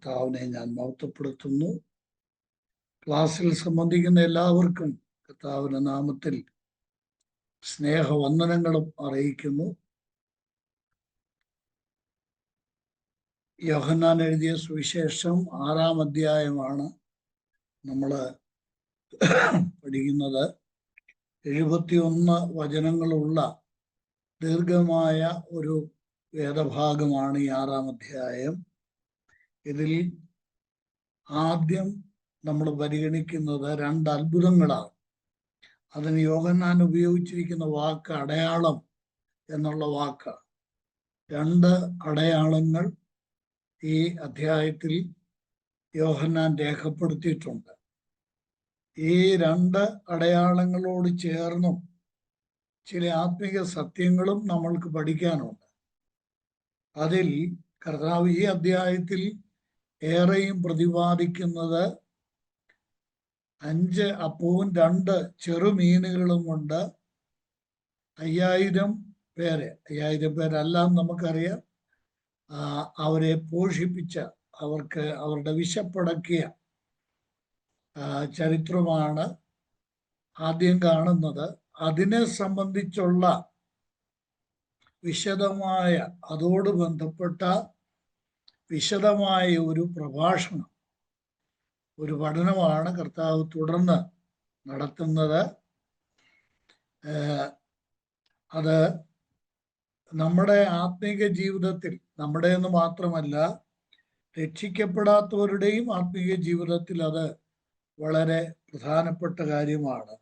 കർത്താവിനെ ഞാൻ മഹത്വപ്പെടുത്തുന്നു. ക്ലാസ്സിൽ സംബന്ധിക്കുന്ന എല്ലാവർക്കും കർത്താവിന്റെ നാമത്തിൽ സ്നേഹവന്ദനങ്ങളും അറിയിക്കുന്നു. യോഹന്നാൻ എഴുതിയ സുവിശേഷം 6-ാം അധ്യായമാണ് നമ്മൾ പഠിക്കുന്നത്. 71 വചനങ്ങളുള്ള ദീർഘമായ ഒരു വേദഭാഗമാണ് ഈ 6-ാം അധ്യായം. ഇതിൽ ആദ്യം നമ്മൾ പരിഗണിക്കുന്നത് 2 അത്ഭുതങ്ങളാണ്. അതിന് യോഹന്നാൻ ഉപയോഗിച്ചിരിക്കുന്ന വാക്ക് അടയാളം എന്നുള്ള വാക്കാണ്. 2 അടയാളങ്ങൾ ഈ അധ്യായത്തിൽ യോഹന്നാൻ രേഖപ്പെടുത്തിയിട്ടുണ്ട്. ഈ 2 അടയാളങ്ങളോട് ചേർന്നും ചില ആത്മീക സത്യങ്ങളും നമ്മൾക്ക് പഠിക്കാനുണ്ട്. അതിൽ കർത്താവ് ഈ അധ്യായത്തിൽ ഏറെയും പ്രതിപാദിക്കുന്നത് 5 അപ്പവും 2 ചെറുമീനുകളും കൊണ്ട് 5000 പേരെ, 5000 പേരെല്ലാം നമുക്കറിയാം, അവരെ പോഷിപ്പിച്ച, അവർക്ക് അവരുടെ വിശപ്പടക്കിയ ചരിത്രമാണ് ആദ്യം കാണുന്നത്. അതിനെ സംബന്ധിച്ചുള്ള വിശദമായ, അതോട് ബന്ധപ്പെട്ട വിശദമായ ഒരു പ്രഭാഷണം, ഒരു പഠനമാണ് കർത്താവ് തുടർന്ന് നടത്തുന്നത്. അത് നമ്മുടെ ആത്മീക ജീവിതത്തിൽ, നമ്മുടെ എന്ന് മാത്രമല്ല രക്ഷിക്കപ്പെടാത്തവരുടെയും ആത്മീക ജീവിതത്തിൽ അത് വളരെ പ്രധാനപ്പെട്ട കാര്യമാണ്.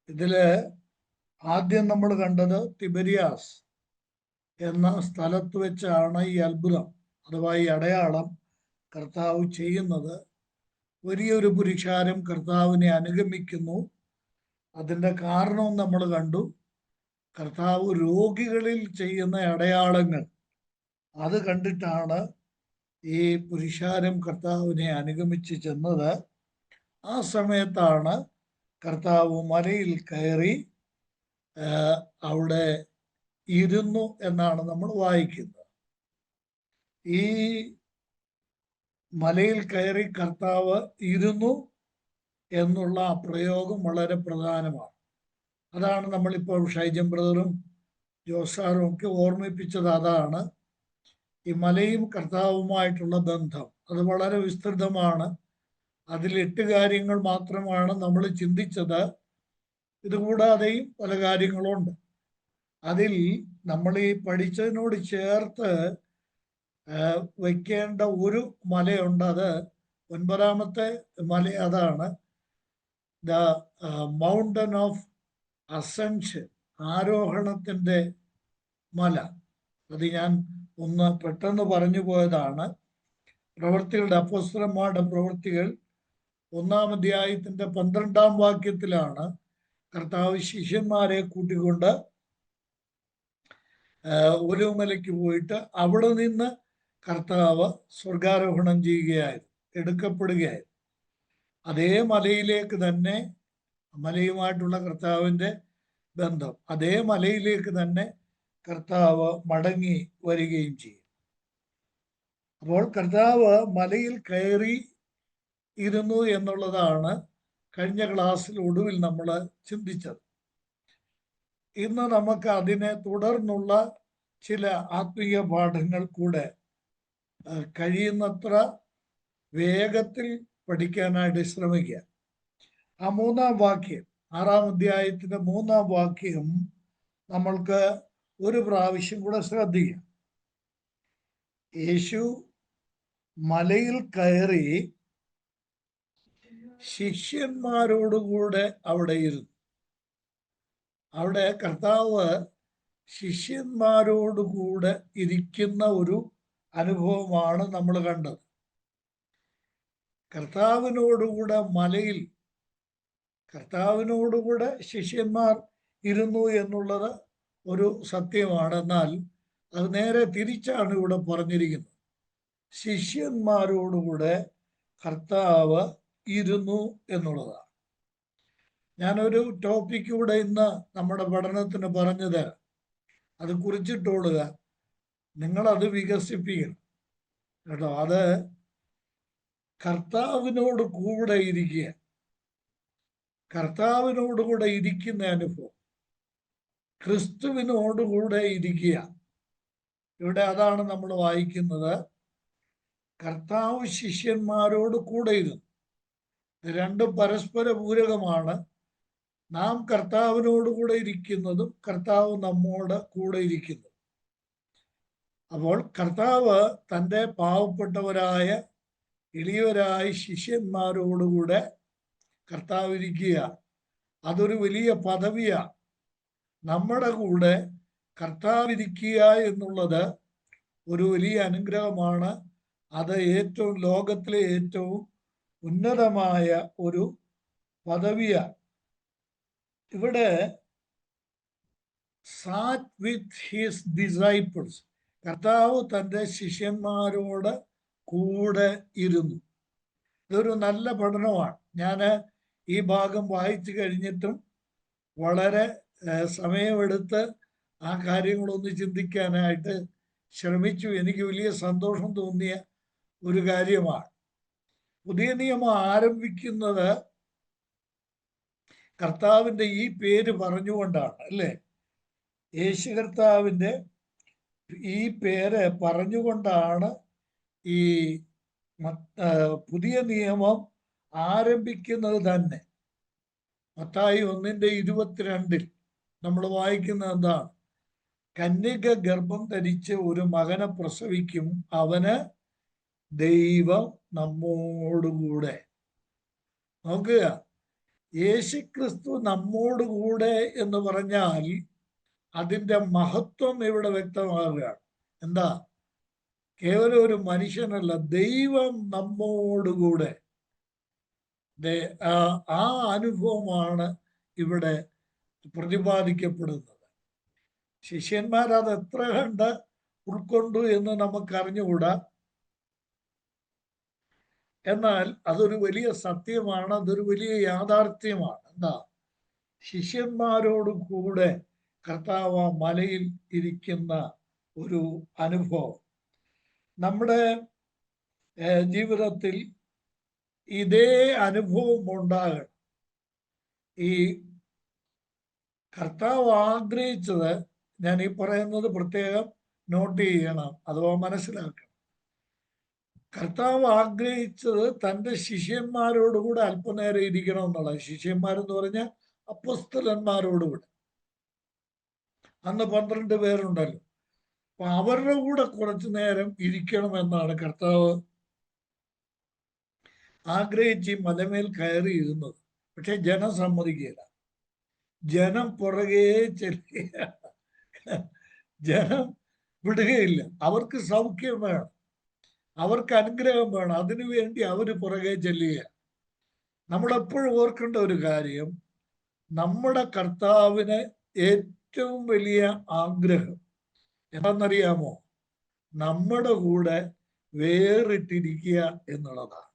ഇതില് ആദ്യം നമ്മൾ കണ്ടത് തിബരിയാസ് എന്ന സ്ഥലത്ത് വെച്ചാണ് ഈ അത്ഭുതം അഥവാ ഈ അടയാളം കർത്താവ് ചെയ്യുന്നത്. വലിയൊരു പുരുഷാരം കർത്താവിനെ അനുഗമിക്കുന്നു. അതിൻ്റെ കാരണവും നമ്മൾ കണ്ടു. കർത്താവ് രോഗികളിൽ ചെയ്യുന്ന അടയാളങ്ങൾ അത് കണ്ടിട്ടാണ് ഈ പുരുഷാരം കർത്താവിനെ അനുഗമിച്ച് ചെന്നത്. ആ സമയത്താണ് കർത്താവ് മലയിൽ കയറി അവിടെ ഇരുന്നു എന്നാണ് നമ്മൾ വായിക്കുന്നത്. ഈ മലയിൽ കയറി കർത്താവ് ഇരുന്നു എന്നുള്ള ആ പ്രയോഗം വളരെ പ്രധാനമാണ്. അതാണ് നമ്മളിപ്പോൾ ഷൈജൻ ബ്രദറും ജോസാറും ഒക്കെ ഓർമ്മിപ്പിച്ചത്. അതാണ് ഈ മലയും കർത്താവുമായിട്ടുള്ള ബന്ധം. അത് വളരെ വിസ്തൃതമാണ്. അതിൽ 8 കാര്യങ്ങൾ മാത്രമാണ് നമ്മൾ ചിന്തിച്ചത്. ഇതുകൂടാതെയും പല കാര്യങ്ങളുണ്ട്. അതിൽ നമ്മൾ ഈ പഠിച്ചതിനോട് ചേർത്ത് വയ്ക്കേണ്ട ഒരു മലയുണ്ട്. അത് 9ാമത്തെ മല. അതാണ് ദ മൗണ്ടൻ ഓഫ് അസെൻഷൻ, ആരോഹണത്തിൻ്റെ മല. അത് ഞാൻ ഒന്ന് പെട്ടെന്ന് പറഞ്ഞു പോയതാണ്. പ്രവൃത്തികളുടെ, അപ്പോസ്തലന്മാരുടെ പ്രവൃത്തികൾ 1-ാം അധ്യായത്തിൻ്റെ 12-ാം വാക്യത്തിലാണ് കർത്താവ് ശിഷ്യന്മാരെ കൂട്ടിക്കൊണ്ട് ഒലിവുമലയ്ക്ക് പോയിട്ട് അവിടെ നിന്ന് കർത്താവ് സ്വർഗാരോഹണം ചെയ്യുകയായിരുന്നു, എടുക്കപ്പെടുകയായിരുന്നു. അതേ മലയിലേക്ക് തന്നെ, മലയുമായിട്ടുള്ള കർത്താവിൻ്റെ ബന്ധം, അതേ മലയിലേക്ക് തന്നെ കർത്താവ് മടങ്ങി വരികയും ചെയ്യും. അപ്പോൾ കർത്താവ് മലയിൽ കയറി ഇരുന്നു എന്നുള്ളതാണ് കഴിഞ്ഞ ക്ലാസ്സിൽ ഒടുവിൽ നമ്മൾ ചിന്തിച്ചത്. ഇന്ന് നമുക്ക് അതിനെ തുടർന്നുള്ള ചില ആത്മീയ പാഠങ്ങൾ കൂടെ കഴിയുന്നത്ര വേഗത്തിൽ പഠിക്കാനായിട്ട് ശ്രമിക്കുക. ആ 3-ാം വാക്യം, 6-ാം അധ്യായത്തിൻ്റെ 3-ാം വാക്യം നമ്മൾക്ക് ഒരു പ്രാവശ്യം കൂടെ ശ്രദ്ധിക്കാം. യേശു മലയിൽ കയറി ശിഷ്യന്മാരോടുകൂടെ അവിടെ ഇരുന്നു. അവിടെ കർത്താവ് ശിഷ്യന്മാരോടുകൂടെ ഇരിക്കുന്ന ഒരു അനുഭവമാണ് നമ്മൾ കണ്ടത്. കർത്താവിനോടുകൂടെ മലയിൽ, കർത്താവിനോടുകൂടെ ശിഷ്യന്മാർ ഇരുന്നു എന്നുള്ളത് ഒരു സത്യമാണ്. എന്നാൽ അത് നേരെ തിരിച്ചാണ് ഇവിടെ പറഞ്ഞിരിക്കുന്നത്. ശിഷ്യന്മാരോടുകൂടെ കർത്താവ് ഇരുന്നു എന്നുള്ളതാണ്. ഞാനൊരു ടോപ്പിക്ക് കൂടെ ഇന്ന് നമ്മുടെ പഠനത്തിന് പറഞ്ഞു തരാം. അത് കുറിച്ചിട്ടോളുക. നിങ്ങളത് വികസിപ്പിക്കണം. കേട്ടോ. അത് കർത്താവിനോട് കൂടെ ഇരിക്കുക, കർത്താവിനോടുകൂടെ ഇരിക്കുന്ന അനുഭവം, ക്രിസ്തുവിനോടുകൂടെ ഇരിക്കുക. ഇവിടെ അതാണ് നമ്മൾ വായിക്കുന്നത്. കർത്താവ് ശിഷ്യന്മാരോട് കൂടെ ഇരുന്നു. രണ്ടും പരസ്പര പൂരകമാണ്. നാം കർത്താവിനോട് കൂടെ ഇരിക്കുന്നതും കർത്താവ് നമ്മോട് കൂടെ ഇരിക്കുന്നു. അപ്പോൾ കർത്താവ് തൻ്റെ പാവപ്പെട്ടവരായ എളിയവരായ ശിഷ്യന്മാരോടുകൂടെ കർത്താവ് ഇരിക്കുക. അതൊരു വലിയ പദവിയാണ്. നമ്മുടെ കൂടെ കർത്താവ് ഇരിക്കുക എന്നുള്ളത് ഒരു വലിയ അനുഗ്രഹമാണ്. അത് ലോകത്തിലെ ഏറ്റവും ഉന്നതമായ ഒരു പദവിയാണ്. ഇവിടെ സാറ്റ് വിത്ത് ഹിസ് ഡിസൈപ്പിൾസ്, കർത്താവ് തൻ്റെ ശിഷ്യന്മാരോട് കൂടെ ഇരുന്നു. ഇതൊരു നല്ല പഠനമാണ്. ഞാൻ ഈ ഭാഗം വായിച്ചു കഴിഞ്ഞിട്ടും വളരെ സമയമെടുത്ത് ആ കാര്യങ്ങളൊന്ന് ചിന്തിക്കാനായിട്ട് ശ്രമിച്ചു. എനിക്ക് വലിയ സന്തോഷം തോന്നിയ ഒരു കാര്യമാണ്. പുതിയ നിയമം ആരംഭിക്കുന്നത് കർത്താവിൻ്റെ ഈ പേര് പറഞ്ഞുകൊണ്ടാണ്, അല്ലേ? യേശു കർത്താവിൻ്റെ ഈ പേര് പറഞ്ഞുകൊണ്ടാണ് ഈ പുതിയ നിയമം ആരംഭിക്കുന്നത് തന്നെ. മത്തായി 1:22 നമ്മൾ വായിക്കുന്നത് എന്താണ്? കന്യക ഗർഭം ധരിച്ച് ഒരു മകനെ പ്രസവിക്കും, അവന് ദൈവം നമ്മോടുകൂടെ. നോക്കുക, യേശുക്രിസ്തു നമ്മോടുകൂടെ എന്ന് പറഞ്ഞാൽ അതിൻ്റെ മഹത്വം ഇവിടെ വ്യക്തമാകുകയാണ്. എന്താ? കേവലം ഒരു മനുഷ്യനല്ല, ദൈവം നമ്മോടുകൂടെ. ആ അനുഭവമാണ് ഇവിടെ പ്രതിപാദിക്കപ്പെടുന്നത്. ശിഷ്യന്മാർ അത് എത്ര കണ്ട് ഉൾക്കൊണ്ടു എന്ന് നമുക്കറിഞ്ഞുകൂടാ. എന്നാൽ അതൊരു വലിയ സത്യമാണ്, അതൊരു വലിയ യാഥാർത്ഥ്യമാണ്. എന്താ? ശിഷ്യന്മാരോട് കൂടെ കർത്താവ് മലയിൽ ഇരിക്കുന്ന ഒരു അനുഭവം നമ്മുടെ ജീവിതത്തിൽ ഇതേ അനുഭവം ഉണ്ടാകണം. ഈ കർത്താവ് ആഗ്രഹിച്ചത്, ഞാൻ ഈ പറയുന്നത് പ്രത്യേകം നോട്ട് ചെയ്യണം അഥവാ മനസ്സിലാക്കണം. കർത്താവ് ആഗ്രഹിച്ചത് തൻ്റെ ശിഷ്യന്മാരോടുകൂടെ അല്പനേരം ഇരിക്കണം എന്നുള്ളത്. ശിഷ്യന്മാരെന്ന് പറഞ്ഞാൽ അപ്പോസ്തലന്മാരോടുകൂടെ. അന്ന് 12 പേരുണ്ടല്ലോ. അപ്പൊ അവരുടെ കൂടെ കുറച്ചു നേരം ഇരിക്കണമെന്നാണ് കർത്താവ് ആഗ്രഹിച്ച് മലമേൽ കയറി ഇരുന്നത്. പക്ഷെ ജനം സമ്മതിക്കില്ല. ജനം പുറകെ ചെല്ലുക, ജനം വിടുകയില്ല. അവർക്ക് സൗഖ്യം വേണം, അവർക്ക് അനുഗ്രഹം വേണം, അതിനുവേണ്ടി അവർ പുറകെ ചെല്ലുക. നമ്മളെപ്പോഴും ഓർക്കേണ്ട ഒരു കാര്യം, നമ്മുടെ കർത്താവിന് ഏറ്റവും വലിയ ആഗ്രഹം എന്താണെന്നറിയാമോ? നമ്മുടെ കൂടെ വേറിട്ടിരിക്കുക എന്നുള്ളതാണ്.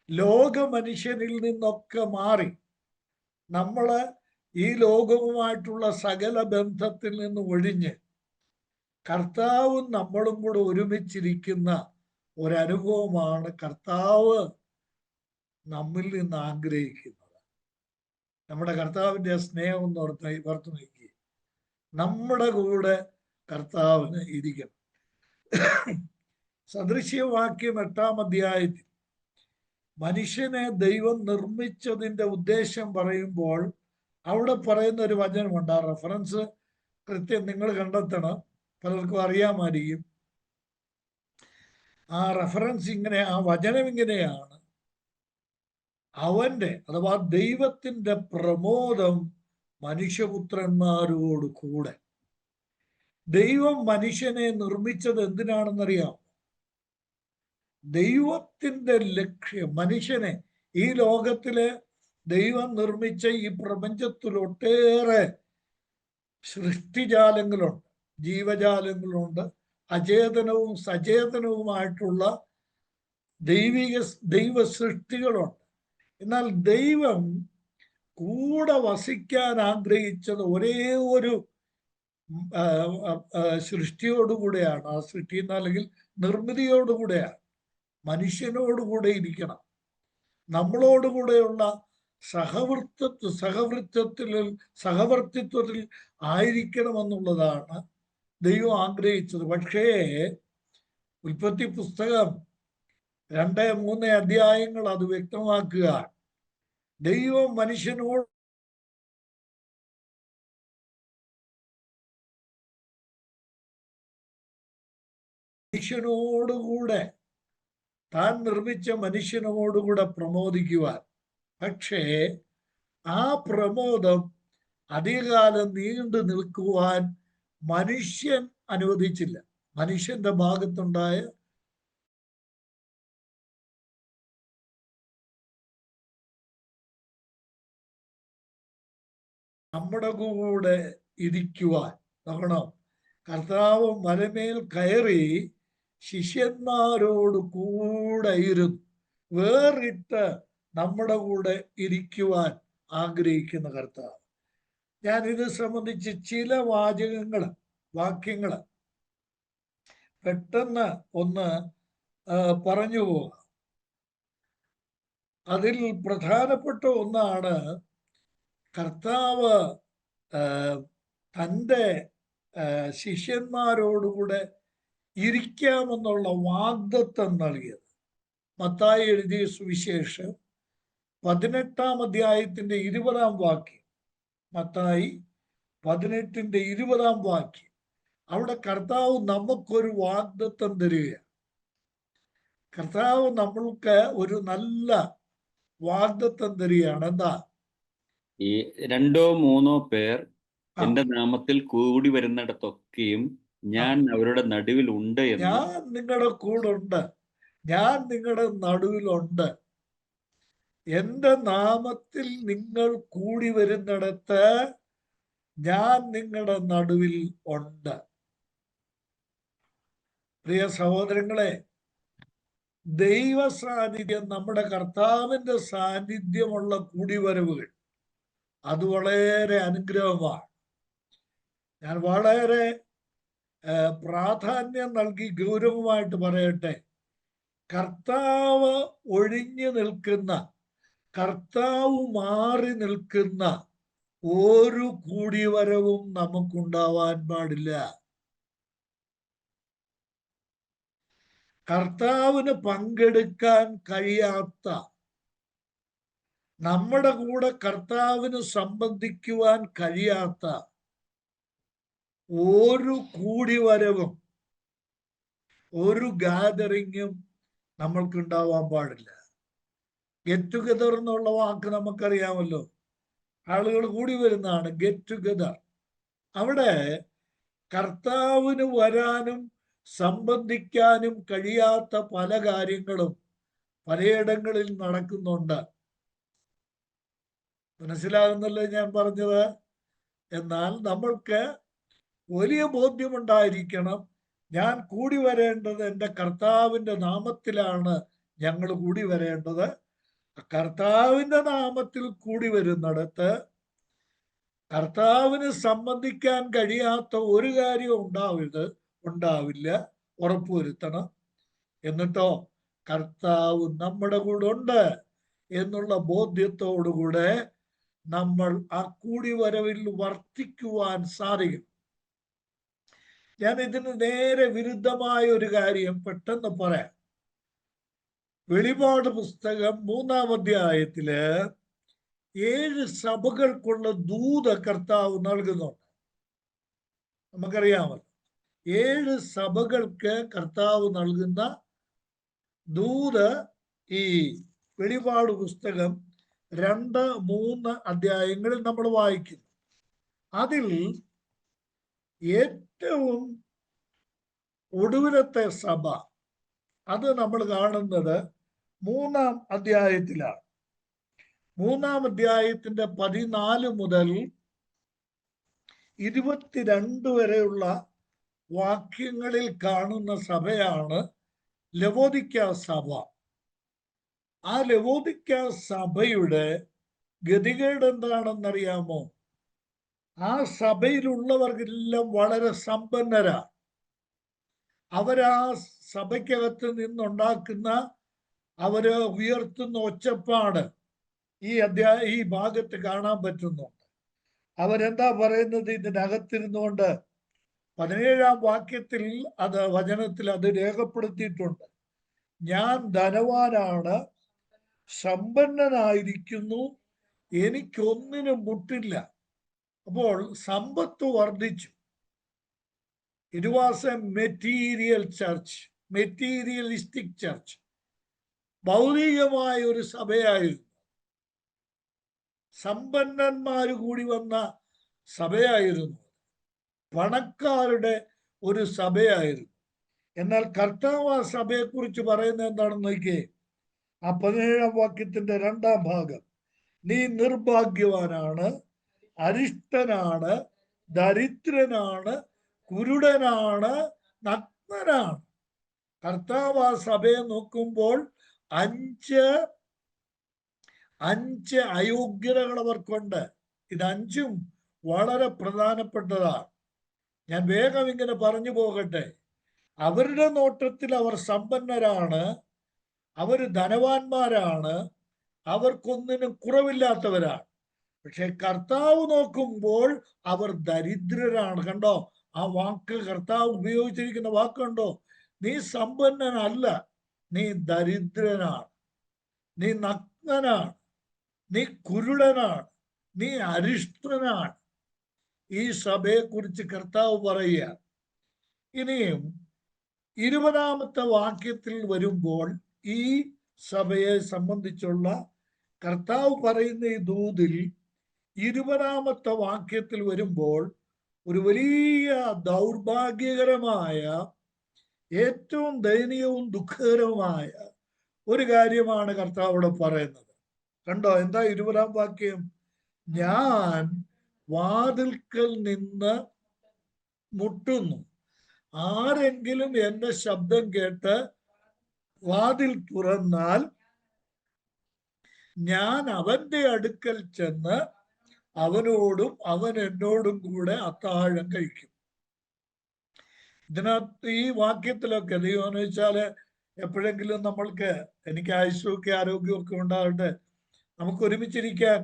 ലോക മനുഷ്യനിൽ നിന്നൊക്കെ മാറി നമ്മള് ഈ ലോകവുമായിട്ടുള്ള സകല ബന്ധത്തിൽ നിന്ന് ഒഴിഞ്ഞ് കർത്താവും നമ്മളും കൂടെ ഒരുമിച്ചിരിക്കുന്ന ഒരനുഭവമാണ് കർത്താവ് നമ്മിൽ നിന്ന് ആഗ്രഹിക്കുന്നത്. നമ്മുടെ കർത്താവിൻ്റെ സ്നേഹം എന്ന് ഓർത്തു നോക്കി. നമ്മുടെ കൂടെ കർത്താവിന് ഇരിക്കണം. സദൃശ്യവാക്യം 8-ാം അധ്യായത്തിൽ മനുഷ്യനെ ദൈവം നിർമ്മിച്ചതിൻ്റെ ഉദ്ദേശം പറയുമ്പോൾ അവിടെ പറയുന്ന ഒരു വചനമുണ്ട്. ആ റെഫറൻസ് കൃത്യം നിങ്ങൾ കണ്ടെത്തണം, പലർക്കും അറിയാമായിരിക്കും. ആ റെഫറൻസ് ഇങ്ങനെ, ആ വചനം ഇങ്ങനെയാണ്: അവന്റെ അഥവാ ദൈവത്തിൻ്റെ പ്രമോദം മനുഷ്യപുത്രന്മാരോട് കൂടെ. ദൈവം മനുഷ്യനെ നിർമ്മിച്ചത് എന്തിനാണെന്നറിയാം? ദൈവത്തിൻ്റെ ലക്ഷ്യം മനുഷ്യനെ, ഈ ലോകത്തിലെ ദൈവം നിർമ്മിച്ച ഈ പ്രപഞ്ചത്തിൽ ഒട്ടേറെ സൃഷ്ടിജാലങ്ങളുണ്ട്, ജീവജാലങ്ങളുണ്ട്, അചേതനവും സചേതനവുമായിട്ടുള്ള ദൈവ സൃഷ്ടികളുണ്ട്. എന്നാൽ ദൈവം കൂടെ വസിക്കാൻ ആഗ്രഹിച്ചത് ഒരേ ഒരു സൃഷ്ടിയോടുകൂടെയാണ്. ആ സൃഷ്ടി അല്ലെങ്കിൽ നിർമ്മിതിയോടുകൂടെയാണ്. മനുഷ്യനോടുകൂടെ ഇരിക്കണം. നമ്മളോടുകൂടെയുള്ള സഹവർത്തിത്വത്തിൽ ആയിരിക്കണമെന്നുള്ളതാണ് ദൈവം ആഗ്രഹിച്ചത്. പക്ഷേ ഉൽപ്പത്തി പുസ്തകം 2-3 അധ്യായങ്ങൾ അത് വ്യക്തമാക്കുക. ദൈവം മനുഷ്യനോടുകൂടെ താൻ നിർമ്മിച്ച മനുഷ്യനോടുകൂടെ പ്രമോദിക്കുവാൻ. പക്ഷേ ആ പ്രമോദം അധികകാലം നീണ്ടു നിൽക്കുവാൻ മനുഷ്യൻ അനുവദിച്ചില്ല. മനുഷ്യന്റെ ഭാഗത്തുണ്ടായ നമ്മുടെ കൂടെ ഇരിക്കുവാൻ നോക്കണം. കർത്താവ് മലമേൽ കയറി ശിഷ്യന്മാരോട് കൂടെ ഇരുന്നു. വേറിട്ട് നമ്മുടെ കൂടെ ഇരിക്കുവാൻ ആഗ്രഹിക്കുന്ന കർത്താവ്. ഞാൻ ഇത് സംബന്ധിച്ച് ചില വാക്യങ്ങൾ പെട്ടെന്ന് ഒന്ന് പറഞ്ഞു പോകാം. അതിൽ പ്രധാനപ്പെട്ട ഒന്നാണ് കർത്താവ് തൻ്റെ ശിഷ്യന്മാരോടുകൂടെ ഇരിക്കാമെന്നുള്ള വാഗ്ദത്തം നൽകിയത്. മത്തായി എഴുതിയ സുവിശേഷം 18-ാം അധ്യായത്തിന്റെ 20-ാം വാക്യം. മത്തായി 18-ന്റെ 20-ാം വാക്യം. അവിടെ കർത്താവ് നമുക്കൊരു വാഗ്ദത്തം തരികയാണ്. കർത്താവ് നമ്മൾക്ക് ഒരു നല്ല വാഗ്ദത്തം തരികയാണ്. എന്താ? ഈ 2-3 പേർ എന്റെ നാമത്തിൽ കൂടി വരുന്നിടത്തൊക്കെയും ഞാൻ അവരുടെ നടുവിൽ ഉണ്ട് എന്ന്. ഞാൻ നിങ്ങളുടെ കൂടെ ഉണ്ട്, ഞാൻ നിങ്ങളുടെ നടുവിലുണ്ട്. എന്റെ നാമത്തിൽ നിങ്ങൾ കൂടി വരുന്നിടത്ത് ഞാൻ നിങ്ങളുടെ നടുവിൽ ഉണ്ട്. പ്രിയ സഹോദരങ്ങളെ, ദൈവ സാന്നിധ്യം, നമ്മുടെ കർത്താവിന്റെ സാന്നിധ്യമുള്ള കൂടിവരവുകൾ അത് വളരെ അനുഗ്രഹമാണ്. ഞാൻ വളരെ പ്രാധാന്യം നൽകി ഗൗരവമായിട്ട് പറയട്ടെ, കർത്താവ് ഒഴിഞ്ഞു നിൽക്കുന്ന, കർത്താവ് മാറി നിൽക്കുന്ന ഒരു കൂടിവരവും നമുക്കുണ്ടാവാൻ പാടില്ല. കർത്താവിന് പങ്കെടുക്കാൻ കഴിയാത്ത, നമ്മുടെ കൂടെ കർത്താവിന് സംബന്ധിക്കുവാൻ കഴിയാത്ത ഒരു കൂടിവരവും, ഒരു ഗാദറിങ്ങും നമ്മൾക്കുണ്ടാവാൻ പാടില്ല. ഗെറ്റ് ടുഗദർ എന്നുള്ള വാക്ക് നമുക്കറിയാമല്ലോ. ആളുകൾ കൂടി വരുന്നതാണ് ഗെറ്റ് ടുഗദർ. അവിടെ കർത്താവിന് വരാനും സംബന്ധിക്കാനും കഴിയാത്ത പല കാര്യങ്ങളും പലയിടങ്ങളിൽ നടക്കുന്നുണ്ട്. മനസ്സിലാകുന്നല്ലോ ഞാൻ പറഞ്ഞത്? എന്നാൽ നമ്മൾക്ക് വലിയ ബോധ്യമുണ്ടായിരിക്കണം, ഞാൻ കൂടി വരേണ്ടത് എൻ്റെ കർത്താവിൻ്റെ നാമത്തിലാണ്. ഞങ്ങൾ കൂടി വരേണ്ടത് കർത്താവിൻ്റെ നാമത്തിൽ കൂടി വരുന്നിടത്ത് കർത്താവിന് സംബന്ധിക്കാൻ കഴിയാത്ത ഒരു കാര്യവും ഉണ്ടാവില്ല. ഉറപ്പുവരുത്തണം. എന്നിട്ടോ കർത്താവ് നമ്മുടെ കൂടെ ഉണ്ട് എന്നുള്ള ബോധ്യത്തോടുകൂടെ നമ്മൾ ആ കൂടിവരവിൽ വർത്തിക്കുവാൻ സാധിക്കും. ഞാൻ ഇതിന് നേരെ വിരുദ്ധമായ ഒരു കാര്യം പെട്ടെന്ന് പറയാം. വെളിപാട് പുസ്തകം 3-ാം അധ്യായത്തില് 7 സഭകൾക്കുള്ള ദൂത് കർത്താവ് നൽകുന്നുണ്ട്. നമുക്കറിയാമല്ലോ, 7 സഭകൾക്ക് കർത്താവ് നൽകുന്ന ദൂത് ഈ വെളിപാട് പുസ്തകം 2-3 അധ്യായങ്ങളിൽ നമ്മൾ വായിക്കുന്നു. അതിൽ ഏറ്റവും ഒടുവിലത്തെ സഭ അത് നമ്മൾ കാണുന്നത് 3-ാം അധ്യായത്തിലാണ്. 3-ാം അധ്യായത്തിന്റെ 14 മുതൽ 22 വരെയുള്ള വാക്യങ്ങളിൽ കാണുന്ന സഭയാണ് ലവോദിക്ക സഭ. ആ ലവോദിക്ക സഭയുടെ ഗതികേട് എന്താണെന്നറിയാമോ? ആ സഭയിലുള്ളവർക്കെല്ലാം വളരെ സമ്പന്നരാണ്. അവരാ സഭയ്ക്കകത്ത് നിന്നുണ്ടാക്കുന്ന അവര് ഉയർത്തുന്ന ഒച്ചപ്പാട് ഈ ഭാഗത്ത് കാണാൻ പറ്റുന്നുണ്ട്. അവരെന്താ പറയുന്നത്? ഇതിനകത്തിരുന്നുകൊണ്ട് 17-ാം വാക്യത്തിൽ വചനത്തിൽ അത് രേഖപ്പെടുത്തിയിട്ടുണ്ട്. ഞാൻ ധനവാനാണ്, സമ്പന്നനായിരിക്കുന്നു, എനിക്കൊന്നിനും മുട്ടില്ല. അപ്പോൾ സമ്പത്ത് വർദ്ധിച്ചു. It was A material church, materialistic church. ഭൗതികമായ ഒരു സഭയായിരുന്നു, സമ്പന്നന്മാര് കൂടി വന്ന സഭയായിരുന്നു, പണക്കാരുടെ ഒരു സഭയായിരുന്നു. എന്നാൽ കർത്താവ് ആ സഭയെക്കുറിച്ച് പറയുന്നത് എന്താണെന്ന് നോക്കിയേ. ആ 17-ാം വാക്യത്തിന്റെ 2-ാം ഭാഗം, നീ നിർഭാഗ്യവാനാണ്, അരിഷ്ടനാണ്, ദരിദ്രനാണ്, കുരുടനാണ്, നഗ്നനാണ്. കർത്താവ് ആ സഭയെ നോക്കുമ്പോൾ അഞ്ച് അയോഗ്യതകൾ അവർക്കുണ്ട്. ഇത് 5ഉം വളരെ പ്രധാനപ്പെട്ടതാണ്. ഞാൻ വേഗം ഇങ്ങനെ പറഞ്ഞു പോകട്ടെ. അവരുടെ നോട്ടത്തിൽ അവർ സമ്പന്നരാണ്, അവർ ധനവാന്മാരാണ്, അവർക്കൊന്നിനും കുറവില്ലാത്തവരാണ്. പക്ഷെ കർത്താവ് നോക്കുമ്പോൾ അവർ ദരിദ്രരാണ്. കണ്ടോ ആ വാക്ക്? കർത്താവ് ഉപയോഗിച്ചിരിക്കുന്ന വാക്കുണ്ടോ? നീ സമ്പന്നനല്ല, നീ ദരിദ്രനാണ്, നീ നഗ്നനാണ്, നീ കുരുടനാണ്, നീ അരിഷ്ടനാണ്. ഈ സഭയെക്കുറിച്ച് കർത്താവ് പറയുക. ഇനിയും 20-ാമത്തെ വാക്യത്തിൽ വരുമ്പോൾ ഈ സഭയെ സംബന്ധിച്ചുള്ള കർത്താവ് പറയുന്ന ഈ ദൂതിൽ 20-ാമത്തെ വാക്യത്തിൽ വരുമ്പോൾ ഒരു വലിയ ദൗർഭാഗ്യകരമായ, ഏറ്റവും ദയനീയവും ദുഃഖകരവുമായ ഒരു കാര്യമാണ് കർത്താവ് ഇവിടെ പറയുന്നത്. കണ്ടോ എന്താ 20-ാം വാക്യം? ഞാൻ വാതിൽക്കൽ നിന്ന് മുട്ടുന്നു, ആരെങ്കിലും എന്റെ ശബ്ദം കേട്ട് വാതിൽ തുറന്നാൽ ഞാൻ അവന്റെ അടുക്കൽ ചെന്ന് അവനോടും അവൻ എന്നോടും കൂടെ അത്താഴം കഴിക്കും. ഇതിനകത്ത് ഈ വാക്യത്തിലൊക്കെ ദൈവം എന്ന് വെച്ചാല് എപ്പോഴെങ്കിലും നമ്മൾക്ക്, എനിക്ക് ആയുസ്സൊക്കെ ആരോഗ്യമൊക്കെ ഉണ്ടാകട്ടെ, നമുക്ക് ഒരുമിച്ചിരിക്കാൻ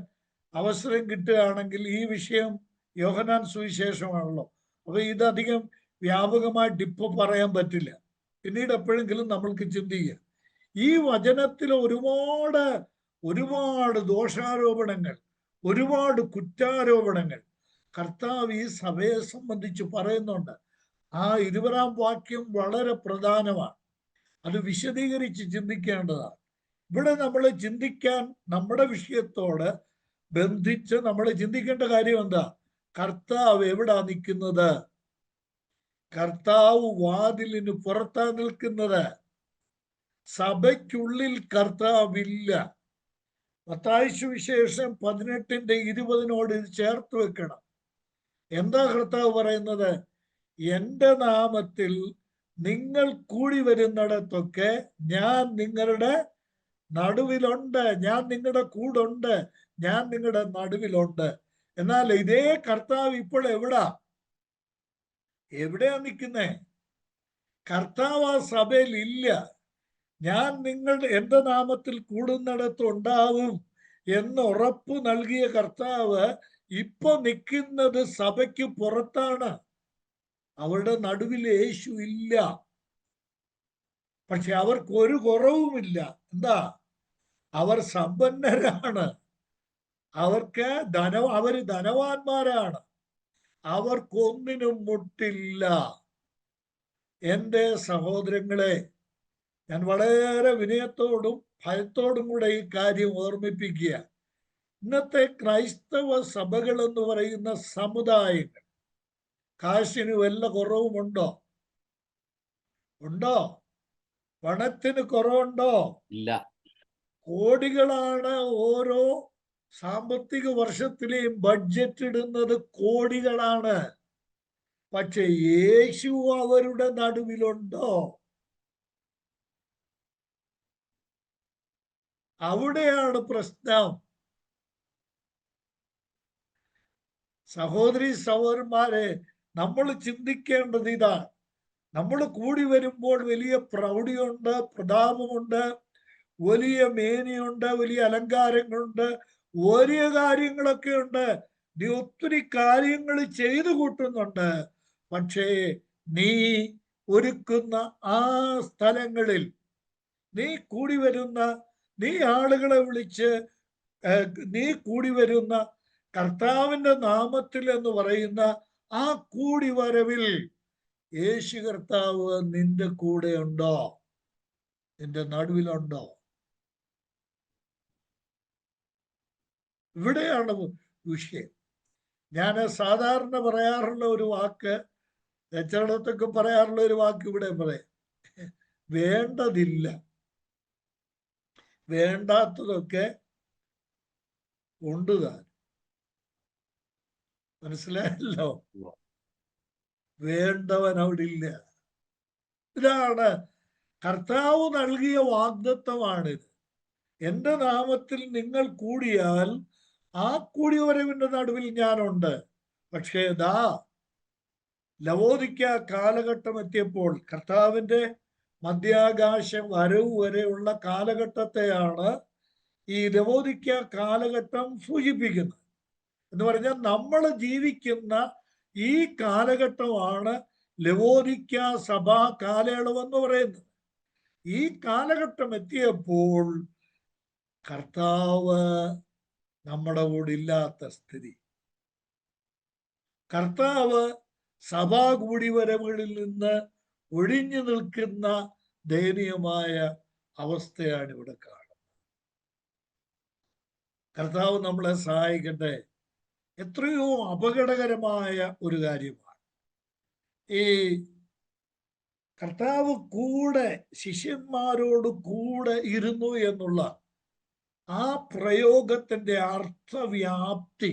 അവസരം കിട്ടുകയാണെങ്കിൽ ഈ വിഷയം യോഹന്നാൻ സുവിശേഷമാണല്ലോ. അപ്പൊ ഇതധികം വ്യാപകമായിട്ട് ഇപ്പൊ പറയാൻ പറ്റില്ല, പിന്നീട് എപ്പോഴെങ്കിലും നമ്മൾക്ക് ചിന്തിക്കുക. ഈ വചനത്തിൽ ഒരുപാട് ദോഷാരോപണങ്ങൾ, ഒരുപാട് കുറ്റാരോപണങ്ങൾ കർത്താവ് ഈ സഭയെ സംബന്ധിച്ച് പറയുന്നുണ്ട്. ആ 20-ാം വാക്യം വളരെ പ്രധാനമാണ്. അത് വിശദീകരിച്ച് ചിന്തിക്കേണ്ടതാണ്. ഇവിടെ നമ്മൾ ചിന്തിക്കാൻ, നമ്മുടെ വിഷയത്തോട് ബന്ധിച്ച് നമ്മൾ ചിന്തിക്കേണ്ട കാര്യം എന്താ? കർത്താവ് എവിടാ നിൽക്കുന്നത്? കർത്താവ് വാതിലിന് പുറത്താ നിൽക്കുന്നത്. സഭയ്ക്കുള്ളിൽ കർത്താവില്ല. മത്തായി സുവിശേഷം 18:20 ഇത് ചേർത്ത് വെക്കണം. എന്താ കർത്താവ് പറയുന്നത്? എന്റെ നാമത്തിൽ നിങ്ങൾ കൂടി വരുന്നിടത്തൊക്കെ ഞാൻ നിങ്ങളുടെ നടുവിലുണ്ട്, ഞാൻ നിങ്ങളുടെ കൂടുണ്ട്, ഞാൻ നിങ്ങളുടെ നടുവിലുണ്ട്. എന്നാൽ ഇതേ കർത്താവ് ഇപ്പോൾ എവിടെയാ നിൽക്കുന്നേ? കർത്താവ് ആ സഭയിൽ ഇല്ല. ഞാൻ എന്റെ നാമത്തിൽ കൂടുന്നിടത്ത് ഉണ്ടാവും എന്ന് ഉറപ്പ് നൽകിയ കർത്താവ് ഇപ്പൊ നിൽക്കുന്നത് സഭയ്ക്ക് പുറത്താണ്. അവരുടെ നടുവിൽ യേശു ഇല്ല. പക്ഷെ അവർക്ക് ഒരു കുറവുമില്ല. എന്താ? അവർ സമ്പന്നരാണ്, അവര് ധനവാന്മാരാണ്, അവർക്കൊന്നിനും മുട്ടില്ല. എൻ്റെ സഹോദരങ്ങളെ, ഞാൻ വളരെ വിനയത്തോടും ഭയത്തോടും കൂടെ ഈ കാര്യം ഓർമ്മിപ്പിക്കുക. ഇന്നത്തെ ക്രൈസ്തവ സഭകൾ എന്ന് പറയുന്ന സമുദായങ്ങൾ കാശിന് വല്ല കുറവുമുണ്ടോ? ഉണ്ടോ? പണത്തിന് കുറവുണ്ടോ? ഇല്ല. കോടികളാണ് ഓരോ സാമ്പത്തിക വർഷത്തിലെയും ബഡ്ജറ്റ് ഇടുന്നത്, കോടികളാണ്. പക്ഷെ യേശു അവരുടെ നടുവിലുണ്ടോ? അവിടെയാണ് പ്രശ്നം. സഹോദരി സഹോദരന്മാരെ, നമ്മൾ ചിന്തിക്കേണ്ടത് ഇതാണ്. നമ്മൾ കൂടി വരുമ്പോൾ വലിയ പ്രൗഢിയുണ്ട്, പ്രതാപമുണ്ട്, വലിയ മേനിയുണ്ട്, വലിയ അലങ്കാരങ്ങളുണ്ട്, വലിയ കാര്യങ്ങളൊക്കെ ഉണ്ട്. നീ ഒത്തിരി കാര്യങ്ങൾ ചെയ്തു കൂട്ടുന്നുണ്ട്. പക്ഷേ നീ ഒരുക്കുന്ന ആ സ്ഥലങ്ങളിൽ, നീ കൂടി വരുന്ന, നീ ആളുകളെ വിളിച്ച് നീ കൂടി വരുന്ന കർത്താവിന്റെ നാമത്തിൽ എന്ന് പറയുന്ന ആ കൂടി വരവിൽ യേശു കർത്താവ് നിന്റെ കൂടെ ഉണ്ടോ? നിന്റെ നടുവിലുണ്ടോ? ഇവിടെയാണ് വിഷയം. ഞാൻ സാധാരണ പറയാറുള്ള ഒരു വാക്ക്, രക്ഷണത്തൊക്കെ പറയാറുള്ള ഒരു വാക്ക് ഇവിടെ പറയാം: വേണ്ടതില്ല, വേണ്ടാത്തതൊക്കെ ഉണ്ട് താൻ. മനസ്സിലായല്ലോ? വേണ്ടവൻ അവിടെ ഇല്ല. ഇതാണ് കർത്താവ് നൽകിയ വാഗ്ദത്തമാണിത്. എൻ്റെ നാമത്തിൽ നിങ്ങൾ കൂടിയാൽ ആ കൂടിവരവിന്റെ നടുവിൽ ഞാനുണ്ട്. പക്ഷേ ദാ ലവോദിക്ക കാലഘട്ടം എത്തിയപ്പോൾ, കർത്താവിന്റെ മധ്യാകാശം വരവ് വരെയുള്ള കാലഘട്ടത്തെയാണ് ഈ ലവോദിക്ക കാലഘട്ടം സൂചിപ്പിക്കുന്നത്. എന്ന് പറഞ്ഞാൽ നമ്മൾ ജീവിക്കുന്ന ഈ കാലഘട്ടമാണ് ലവോദിക്ക സഭാ കാലയളവെന്ന് പറയുന്നത്. ഈ കാലഘട്ടം എത്തിയപ്പോൾ കർത്താവ് നമ്മുടെ കൂടെ ഇല്ലാത്ത സ്ഥിതി, കർത്താവ് സഭാ കൂടിവരവുകളിൽ നിന്ന് ഒഴിഞ്ഞു നിൽക്കുന്ന ദയനീയമായ അവസ്ഥയാണ് ഇവിടെ കാണുന്നത്. കർത്താവ് നമ്മളെ സഹായിക്കട്ടെ. എത്രയോ അപകടകരമായ ഒരു കാര്യമാണ് ഈ കർത്താവ് കൂടെ, ശിഷ്യന്മാരോട് കൂടെ ഇരുന്നു എന്നുള്ള ആ പ്രയോഗത്തിന്റെ അർത്ഥവ്യാപ്തി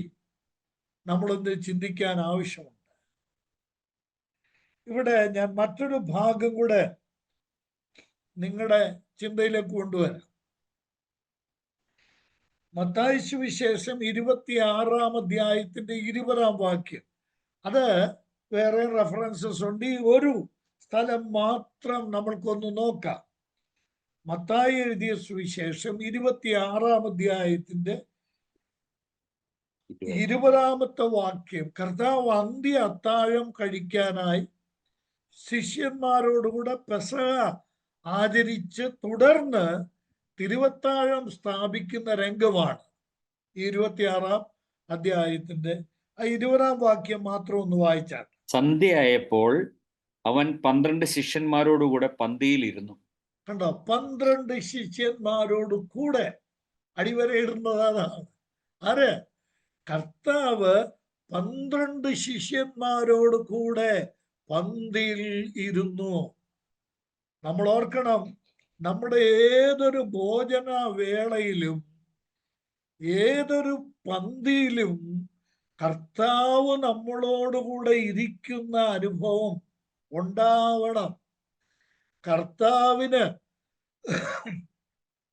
നമ്മളൊന്ന് ചിന്തിക്കാൻ ആവശ്യമുണ്ട്. ഇവിടെ ഞാൻ മറ്റൊരു ഭാഗം കൂടെ നിങ്ങളുടെ ചിന്തയിലേക്ക് കൊണ്ടുവരാം. മത്തായി സുവിശേഷം 26-ാം അധ്യായത്തിന്റെ 20-ാം വാക്യം. അത് വേറെ റെഫറൻസസ് ഉണ്ട്. ഈ ഒരു സ്ഥലം മാത്രം നമ്മൾക്കൊന്ന് നോക്കാം. മത്തായി എഴുതിയ സുവിശേഷം 26-ാം അധ്യായത്തിന്റെ 20-ാമത്തെ വാക്യം. കർത്താവ് അന്ത്യ അത്താഴം കഴിക്കാനായി ശിഷ്യന്മാരോടുകൂടെ പെസഹ ആചരിച്ച് തുടർന്ന് തിരുവത്താഴം സ്ഥാപിക്കുന്ന രംഗമാണ് ഈ 26-ാം അധ്യായത്തിന്റെ 20-ാം വാക്യം മാത്രം ഒന്ന് വായിച്ചാൽ. സന്ധ്യയായപ്പോൾ അവൻ 12 ശിഷ്യന്മാരോടുകൂടെ പന്തിയിലിരുന്നു. കണ്ടോ? 12 ശിഷ്യന്മാരോട് കൂടെ. അടിവരയിടുന്നതാണ് ആര്? കർത്താവ് 12 ശിഷ്യന്മാരോട് കൂടെ പന്തിയിൽ ഇരുന്നു. നമ്മൾ ഓർക്കണം, നമ്മുടെ ഏതൊരു ഭോജന വേളയിലും ഏതൊരു പന്തിയിലും കർത്താവ് നമ്മളോടുകൂടെ ഇരിക്കുന്ന അനുഭവം ഉണ്ടാവണം. കർത്താവിന്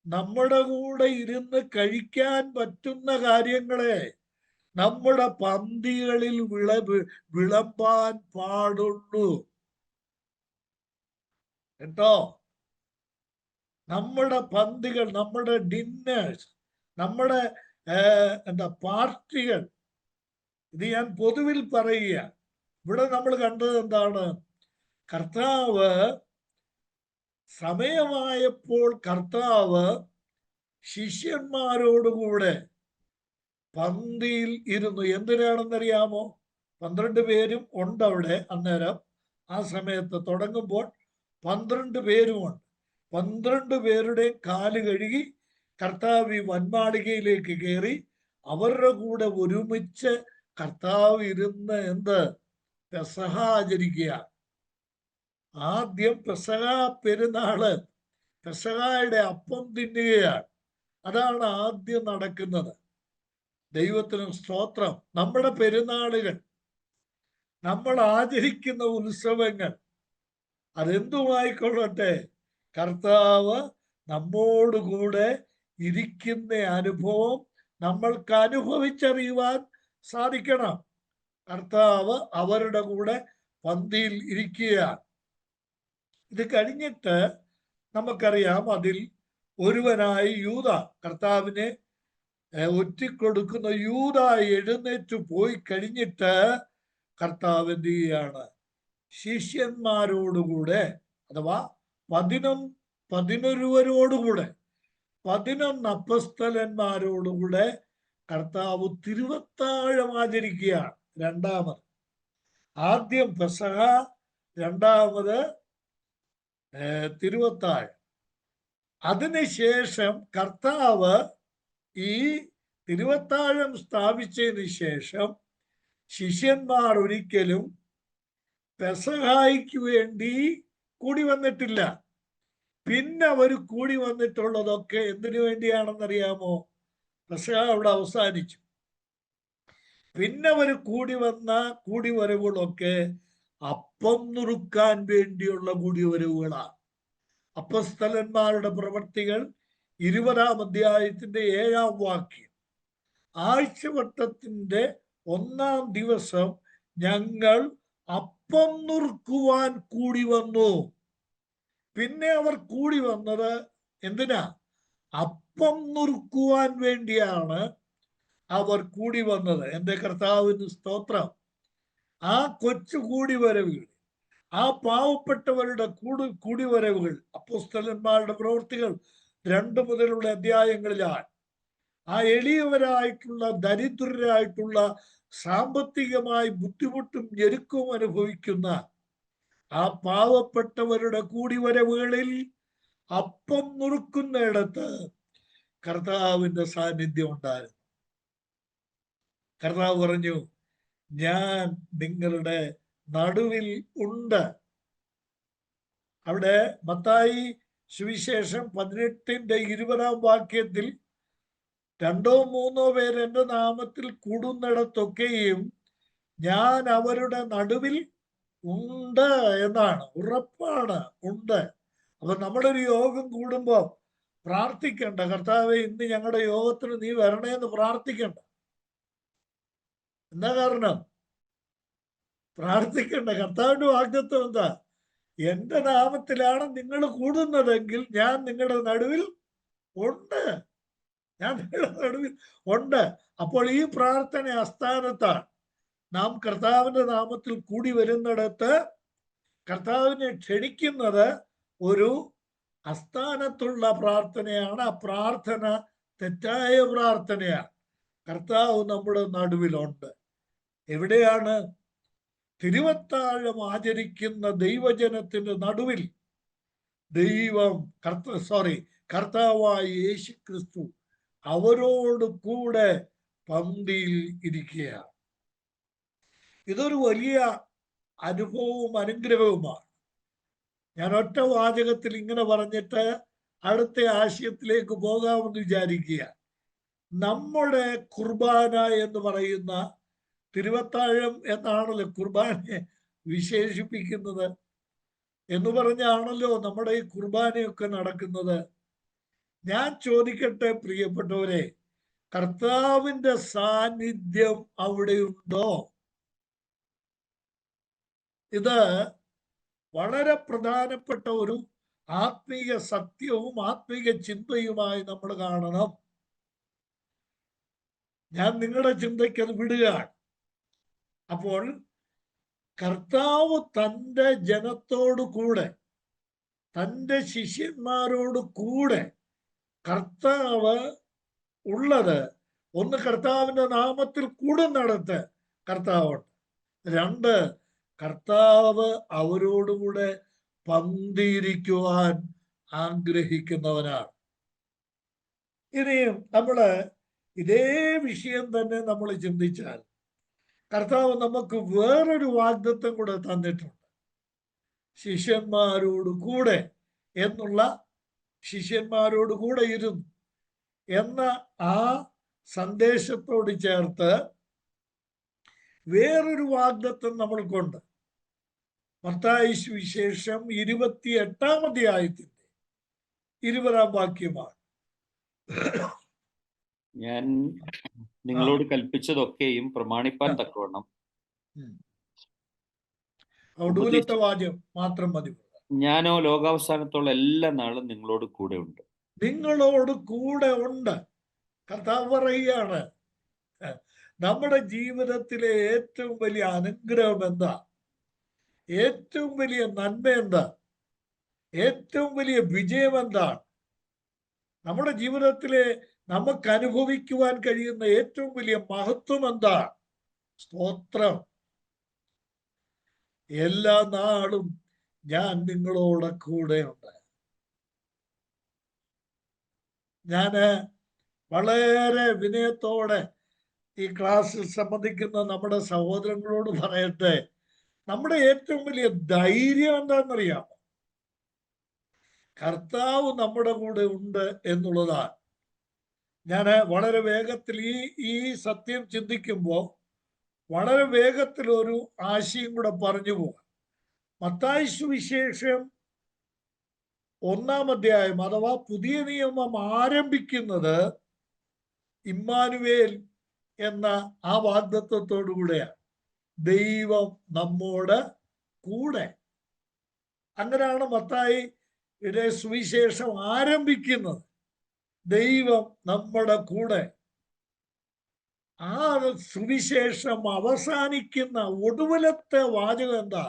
നമ്മുടെ കൂടെ ഇരുന്ന് കഴിക്കാൻ പറ്റുന്ന കാര്യങ്ങളെ നമ്മുടെ പന്തികളിൽ വിളമ്പാൻ പാടുള്ളൂ കേട്ടോ. നമ്മുടെ പന്തികൾ, നമ്മുടെ ഡിന്നേഴ്സ്, നമ്മുടെ പാർട്ടികൾ, ഇത് ഞാൻ പൊതുവിൽ പറയുക. ഇവിടെ നമ്മൾ കണ്ടത് എന്താണ്? കർത്താവ് സമയമായപ്പോൾ കർത്താവ് ശിഷ്യന്മാരോടുകൂടെ പന്തിയിൽ ഇരുന്നു. എന്തിനാണെന്നറിയാമോ? 12 പേരും ഉണ്ട് അവിടെ അന്നേരം. ആ സമയത്ത് തുടങ്ങുമ്പോൾ 12 പേരുമുണ്ട്. 12 പേരുടെ കാല് കഴുകി കർത്താവ് ഈ വന്മാളികയിലേക്ക് കയറി അവരുടെ കൂടെ ഒരുമിച്ച് കർത്താവ് ഇരുന്ന് പെസഹ ആചരിക്കുക. ആദ്യം പെസഹ പെരുന്നാള്, പെസഹയുടെ അപ്പം തിന്നുകയാണ്. അതാണ് ആദ്യം നടക്കുന്നത്. ദൈവത്തിന് സ്തോത്രം. നമ്മുടെ പെരുന്നാളുകൾ, നമ്മൾ ആചരിക്കുന്ന ഉത്സവങ്ങൾ, അതെന്തുമായിക്കൊള്ളട്ടെ, കർത്താവ് നമ്മോടുകൂടെ ഇരിക്കുന്ന അനുഭവം നമ്മൾക്ക് അനുഭവിച്ചറിയുവാൻ സാധിക്കണം. കർത്താവ് അവരുടെ കൂടെ പന്തിയിൽ ഇരിക്കുകയാണ്. ഇത് കഴിഞ്ഞിട്ട് നമുക്കറിയാം അതിൽ ഒരുവനായി യൂദ, കർത്താവിനെ ഒറ്റിക്കൊടുക്കുന്ന യൂദ എഴുന്നേറ്റ് പോയി കഴിഞ്ഞിട്ട് കർത്താവ് എന്ത് ചെയ്യുകയാണ്? ശിഷ്യന്മാരോടുകൂടെ, അഥവാ 11 അപ്പസ്തലന്മാരോടുകൂടെ കർത്താവ് തിരുവത്താഴം ആചരിക്കുകയാണ്. രണ്ടാമത്, ആദ്യം പെസഹ, രണ്ടാമത് തിരുവത്താഴം. അതിനുശേഷം കർത്താവ് ഈ തിരുവത്താഴം സ്ഥാപിച്ചതിന് ശേഷം ശിഷ്യന്മാർ ഒരിക്കലും പെസഹായ്ക്ക് വേണ്ടി കൂടി വന്നിട്ടില്ല. പിന്നെ അവർ കൂടി വന്നിട്ടുള്ളതൊക്കെ എന്തിനു വേണ്ടിയാണെന്നറിയാമോ? പെസഹ അവിടെ അവസാനിച്ചു. പിന്നെ അവർ കൂടി വന്ന കൂടിവരവുകളൊക്കെ അപ്പം നുറുക്കാൻ വേണ്ടിയുള്ള കൂടിവരവുകളാണ്. അപ്പസ്തലന്മാരുടെ പ്രവർത്തികൾ 20-ാം അധ്യായത്തിന്റെ 7-ാം വാക്യം. ആഴ്ചവട്ടത്തിന്റെ 1-ാം ദിവസം ഞങ്ങൾ അപ്പം നുറുക്കുവാൻ കൂടി വന്നു. പിന്നെ അവർ കൂടി വന്നത് എന്തിനാ? അപ്പം നുറുക്കുവാൻ വേണ്ടിയാണ് അവർ കൂടി വന്നത്. എൻ്റെ കർത്താവിന് സ്തോത്രം. ആ കൊച്ചു കൂടിവരവുകൾ, ആ പാവപ്പെട്ടവരുടെ കൂടിവരവുകൾ അപ്പോസ്തലന്മാരുടെ പ്രവൃത്തികൾ 2 മുതലുള്ള അധ്യായങ്ങളിലാണ്. ആ എളിയവരായിട്ടുള്ള, ദരിദ്രരായിട്ടുള്ള, സാമ്പത്തികമായി ബുദ്ധിമുട്ടും ഞെരുക്കവും അനുഭവിക്കുന്ന ആ പാവപ്പെട്ടവരുടെ കൂടിവരവുകളിൽ അപ്പം നുറുക്കുന്നിടത്ത് കർത്താവിന്റെ സാന്നിധ്യം ഉണ്ടായിരുന്നു. കർത്താവ് പറഞ്ഞു, ഞാൻ നിങ്ങളുടെ നടുവിൽ ഉണ്ട്. അവിടെ മത്തായി സുവിശേഷം 18-ന്റെ 20-ാം വാക്യത്തിൽ 2 or 3 പേർ എൻ്റെ നാമത്തിൽ കൂടുന്നിടത്തൊക്കെയും ഞാൻ അവരുടെ നടുവിൽ ഉണ്ട് എന്നാണ്. ഉറപ്പാണ്, ഉണ്ട്. അപ്പൊ നമ്മളൊരു യോഗം കൂടുമ്പോൾ പ്രാർത്ഥിക്കണ്ട, കർത്താവെ ഇന്ന് ഞങ്ങളുടെ യോഗത്തിന് നീ വരണേ എന്ന് പ്രാർത്ഥിക്കണ്ട. എന്താ കാരണം? പ്രാർത്ഥിക്കണ്ട. കർത്താവിന്റെ വാഗ്ദത്തം എന്താ? എൻ്റെ നാമത്തിലാണ് നിങ്ങൾ കൂടുന്നതെങ്കിൽ ഞാൻ നിങ്ങളുടെ നടുവിൽ ഉണ്ട്. ഞാൻ നിങ്ങളുടെ നടുവിൽ ഉണ്ട്. അപ്പോൾ ഈ പ്രാർത്ഥന അസ്ഥാനത്താണ്. നാം കർത്താവിന്റെ നാമത്തിൽ കൂടി വരുന്നിടത്ത് കർത്താവിനെ ക്ഷണിക്കുന്നത് ഒരു അസ്ഥാനത്തുള്ള പ്രാർത്ഥനയാണ്. ആ പ്രാർത്ഥന തെറ്റായ പ്രാർത്ഥനയാണ്. കർത്താവ് നമ്മുടെ നടുവിലുണ്ട്. എവിടെയാണ്? തിരുവത്താഴം ആചരിക്കുന്ന ദൈവജനത്തിന്റെ നടുവിൽ കർത്താവായ യേശു ക്രിസ്തു അവരോട് കൂടെ പന്തിയിൽ ഇരിക്കുകയാണ്. ഇതൊരു വലിയ അനുഭവവും അനുഗ്രഹവുമാണ്. ഞാൻ ഒറ്റ വാചകത്തിൽ ഇങ്ങനെ പറഞ്ഞിട്ട് അടുത്ത ആശയത്തിലേക്ക് പോകാമെന്ന് വിചാരിക്കുക. നമ്മുടെ കുർബാന എന്ന് പറയുന്ന, തിരുവത്താഴം എന്നാണല്ലോ കുർബാനയെ വിശേഷിപ്പിക്കുന്നത്, എന്ന് പറഞ്ഞാണല്ലോ നമ്മുടെ ഈ കുർബാനയൊക്കെ നടക്കുന്നത്. ഞാൻ ചോദിക്കട്ടെ പ്രിയപ്പെട്ടവരെ, കർത്താവിന്റെ സാന്നിധ്യം അവിടെയുണ്ടോ? ഇത് വളരെ പ്രധാനപ്പെട്ട ഒരു ആത്മീയ സത്യവും ആത്മീയ ചിന്തയുമായി നമ്മൾ കാണണം. ഞാൻ നിങ്ങളുടെ ചിന്തയ്ക്ക് അത് വിടുകയാണ്. അപ്പോൾ കർത്താവ് തൻ്റെ ജനത്തോടു കൂടെ, തൻ്റെ ശിഷ്യന്മാരോട് കൂടെ കർത്താവ് ഉള്ളത്, ഒന്ന് കർത്താവിന്റെ നാമത്തിൽ കൂടുന്നിടത്ത് കർത്താവുണ്ട്. 2, കർത്താവ് അവരോടുകൂടെ പന്തിയിരിക്കുവാൻ ആഗ്രഹിക്കുന്നവനാണ്. ഇനിയും നമ്മള് ഇതേ വിഷയം തന്നെ നമ്മൾ ചിന്തിച്ചാൽ, കർത്താവ് നമുക്ക് വേറൊരു വാഗ്ദത്തം കൂടെ തന്നിട്ടുണ്ട്. ശിഷ്യന്മാരോട് കൂടെ എന്നുള്ള, ശിഷ്യന്മാരോട് കൂടെ ഇരുന്നു എന്ന ആ സന്ദേശത്തോട് ചേർത്ത് വേറൊരു വാഗ്ദത്തം നമ്മൾക്കുണ്ട്. മത്തായി സുവിശേഷം 28-ാം അധ്യായത്തിന്റെ 20-ാം വാക്യമാണ്. ഞാൻ നിങ്ങളോട് കൽപ്പിച്ചതൊക്കെയും പ്രമാണിപ്പാൻ തക്കവണ്ണം ഒടുവിലത്തെ വാക്യം മാത്രം മതി. ഞാനോ ലോകാവസാനത്തോളം എല്ലാ നാളും നിങ്ങളോട് കൂടെ ഉണ്ട്. നിങ്ങളോട് കൂടെ ഉണ്ട്. കർത്താവ് പറയുകയാണ്, നമ്മുടെ ജീവിതത്തിലെ ഏറ്റവും വലിയ അനുഗ്രഹം എന്താ? ഏറ്റവും വലിയ നന്മ എന്താ? ഏറ്റവും വലിയ വിജയം എന്താണ്? നമ്മുടെ ജീവിതത്തിലെ നമുക്ക് അനുഭവിക്കുവാൻ കഴിയുന്ന ഏറ്റവും വലിയ മഹത്വം എന്താണ്? സ്തോത്രം. എല്ലാ നാളും ഞാൻ നിങ്ങളോട് കൂടെയുണ്ട്. ഞാന് വളരെ വിനയത്തോടെ ഈ ക്ലാസ്സിൽ സംബന്ധിക്കുന്ന നമ്മുടെ സഹോദരങ്ങളോട് പറയട്ടെ, നമ്മുടെ ഏറ്റവും വലിയ ധൈര്യം എന്താണെന്നറിയാമോ? കർത്താവ് നമ്മുടെ കൂടെ ഉണ്ട് എന്നുള്ളതാണ്. ഞാൻ വളരെ വേഗത്തിൽ ഈ സത്യം ചിന്തിക്കുമ്പോൾ വളരെ വേഗത്തിൽ ഒരു ആശയം കൂടെ പറഞ്ഞു പോകാം. മത്തായി സുവിശേഷം 1-ാം അധ്യായം അഥവാ പുതിയ നിയമം ആരംഭിക്കുന്നത് ഇമ്മാനുവേൽ എന്ന ആ വാഗ്ദത്തത്തോടു കൂടെയാണ്. ദൈവം നമ്മോട് കൂടെ. അങ്ങനെയാണ് മത്തായിയുടെ സുവിശേഷം ആരംഭിക്കുന്നത്. ദൈവം നമ്മുടെ കൂടെ. ആ സുവിശേഷം അവസാനിക്കുന്ന ഒടുവിലത്തെ വാചകം എന്താ?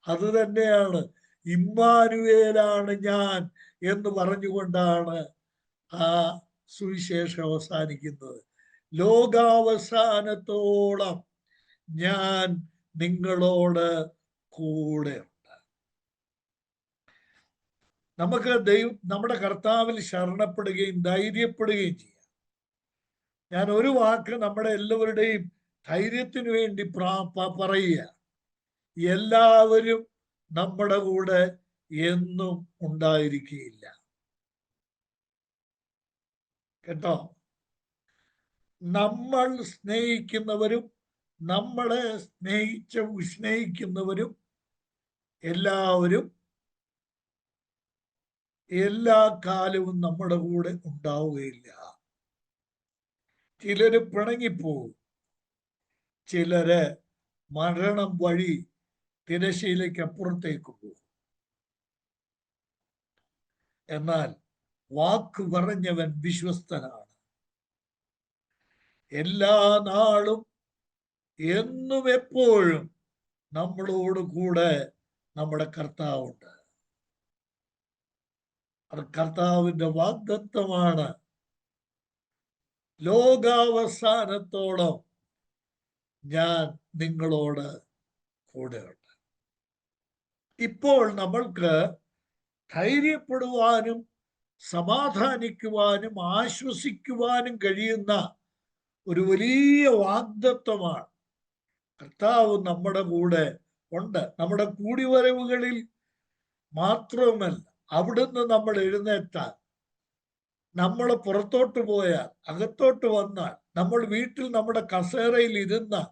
അത് തന്നെയാണ്, ഇമ്മാനുവേലാണ് ഞാൻ എന്ന് പറഞ്ഞുകൊണ്ടാണ് ആ സുവിശേഷം അവസാനിക്കുന്നത്. ലോകാവസാനത്തോളം ഞാൻ നിങ്ങളോട് കൂടെയുണ്ട്. നമുക്ക് നമ്മുടെ കർത്താവിൽ ശരണപ്പെടുകയും ധൈര്യപ്പെടുകയും ചെയ്യാം. ഞാൻ ഒരു വാക്ക് നമ്മുടെ എല്ലാവരുടെയും ധൈര്യത്തിനു വേണ്ടി പറയുക, എല്ലാവരും നമ്മുടെ കൂടെ എന്നും ഉണ്ടായിരിക്കുകയില്ല. കേട്ടോ? നമ്മൾ സ്നേഹിക്കുന്നവരും നമ്മളെ സ്നേഹിക്കുന്നവരും എല്ലാവരും എല്ലാ കാലവും നമ്മുടെ കൂടെ ഉണ്ടാവുകയില്ല. ചിലര് പിണങ്ങിപ്പോവും, ചിലര് മരണം വഴി തിരശ്ശീലയ്ക്ക് അപ്പുറത്തേക്ക് പോകും. എന്നാൽ വാക്ക് പറഞ്ഞവൻ വിശ്വസ്തനാണ്. എല്ലാ നാളും എന്നും എപ്പോഴും നമ്മളോട് കൂടെ നമ്മുടെ കർത്താവുണ്ട്. അത് കർത്താവിന്റെ വാഗ്ദത്തമാണ്. ലോകാവസാനത്തോളം ഞാൻ നിങ്ങളോട് കൂടെയുണ്ട്. ഇപ്പോൾ നമ്മൾക്ക് ധൈര്യപ്പെടുവാനും സമാധാനിക്കുവാനും ആശ്വസിക്കുവാനും കഴിയുന്ന ഒരു വലിയ വാഗ്ദത്തമാണ്. കർത്താവ് നമ്മുടെ കൂടെ ഉണ്ട്. നമ്മുടെ കൂടിവരവുകളിൽ മാത്രമല്ല, അവിടുന്ന് നമ്മൾ എഴുന്നേറ്റാൽ, നമ്മൾ പുറത്തോട്ട് പോയാൽ, അകത്തോട്ട് വന്നാൽ, നമ്മൾ വീട്ടിൽ നമ്മുടെ കസേരയിൽ ഇരുന്നാൽ,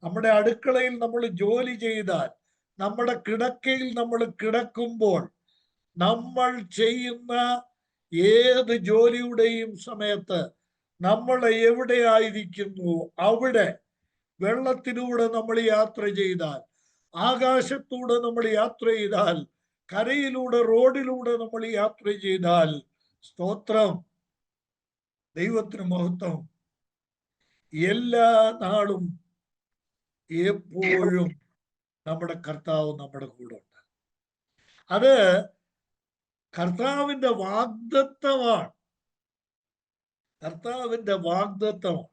നമ്മുടെ അടുക്കളയിൽ നമ്മൾ ജോലി ചെയ്താൽ, നമ്മുടെ കിടക്കയിൽ നമ്മൾ കിടക്കുമ്പോൾ, നമ്മൾ ചെയ്യുന്ന ഏത് ജോലിയുടെയും സമയത്ത് നമ്മൾ എവിടെയായിരിക്കുന്നു അവിടെ, വെള്ളത്തിലൂടെ നമ്മൾ യാത്ര ചെയ്താൽ, ആകാശത്തൂടെ നമ്മൾ യാത്ര ചെയ്താൽ, കരയിലൂടെ റോഡിലൂടെ നമ്മൾ യാത്ര ചെയ്താൽ, സ്തോത്രം, ദൈവത്തിന് മഹത്വം, എല്ലാ നാളും എപ്പോഴും നമ്മുടെ കർത്താവ് നമ്മുടെ കൂടെ ഉണ്ട്. അത് കർത്താവിന്റെ വാഗ്ദത്തമാണ്. കർത്താവിന്റെ വാഗ്ദത്തമാണ്.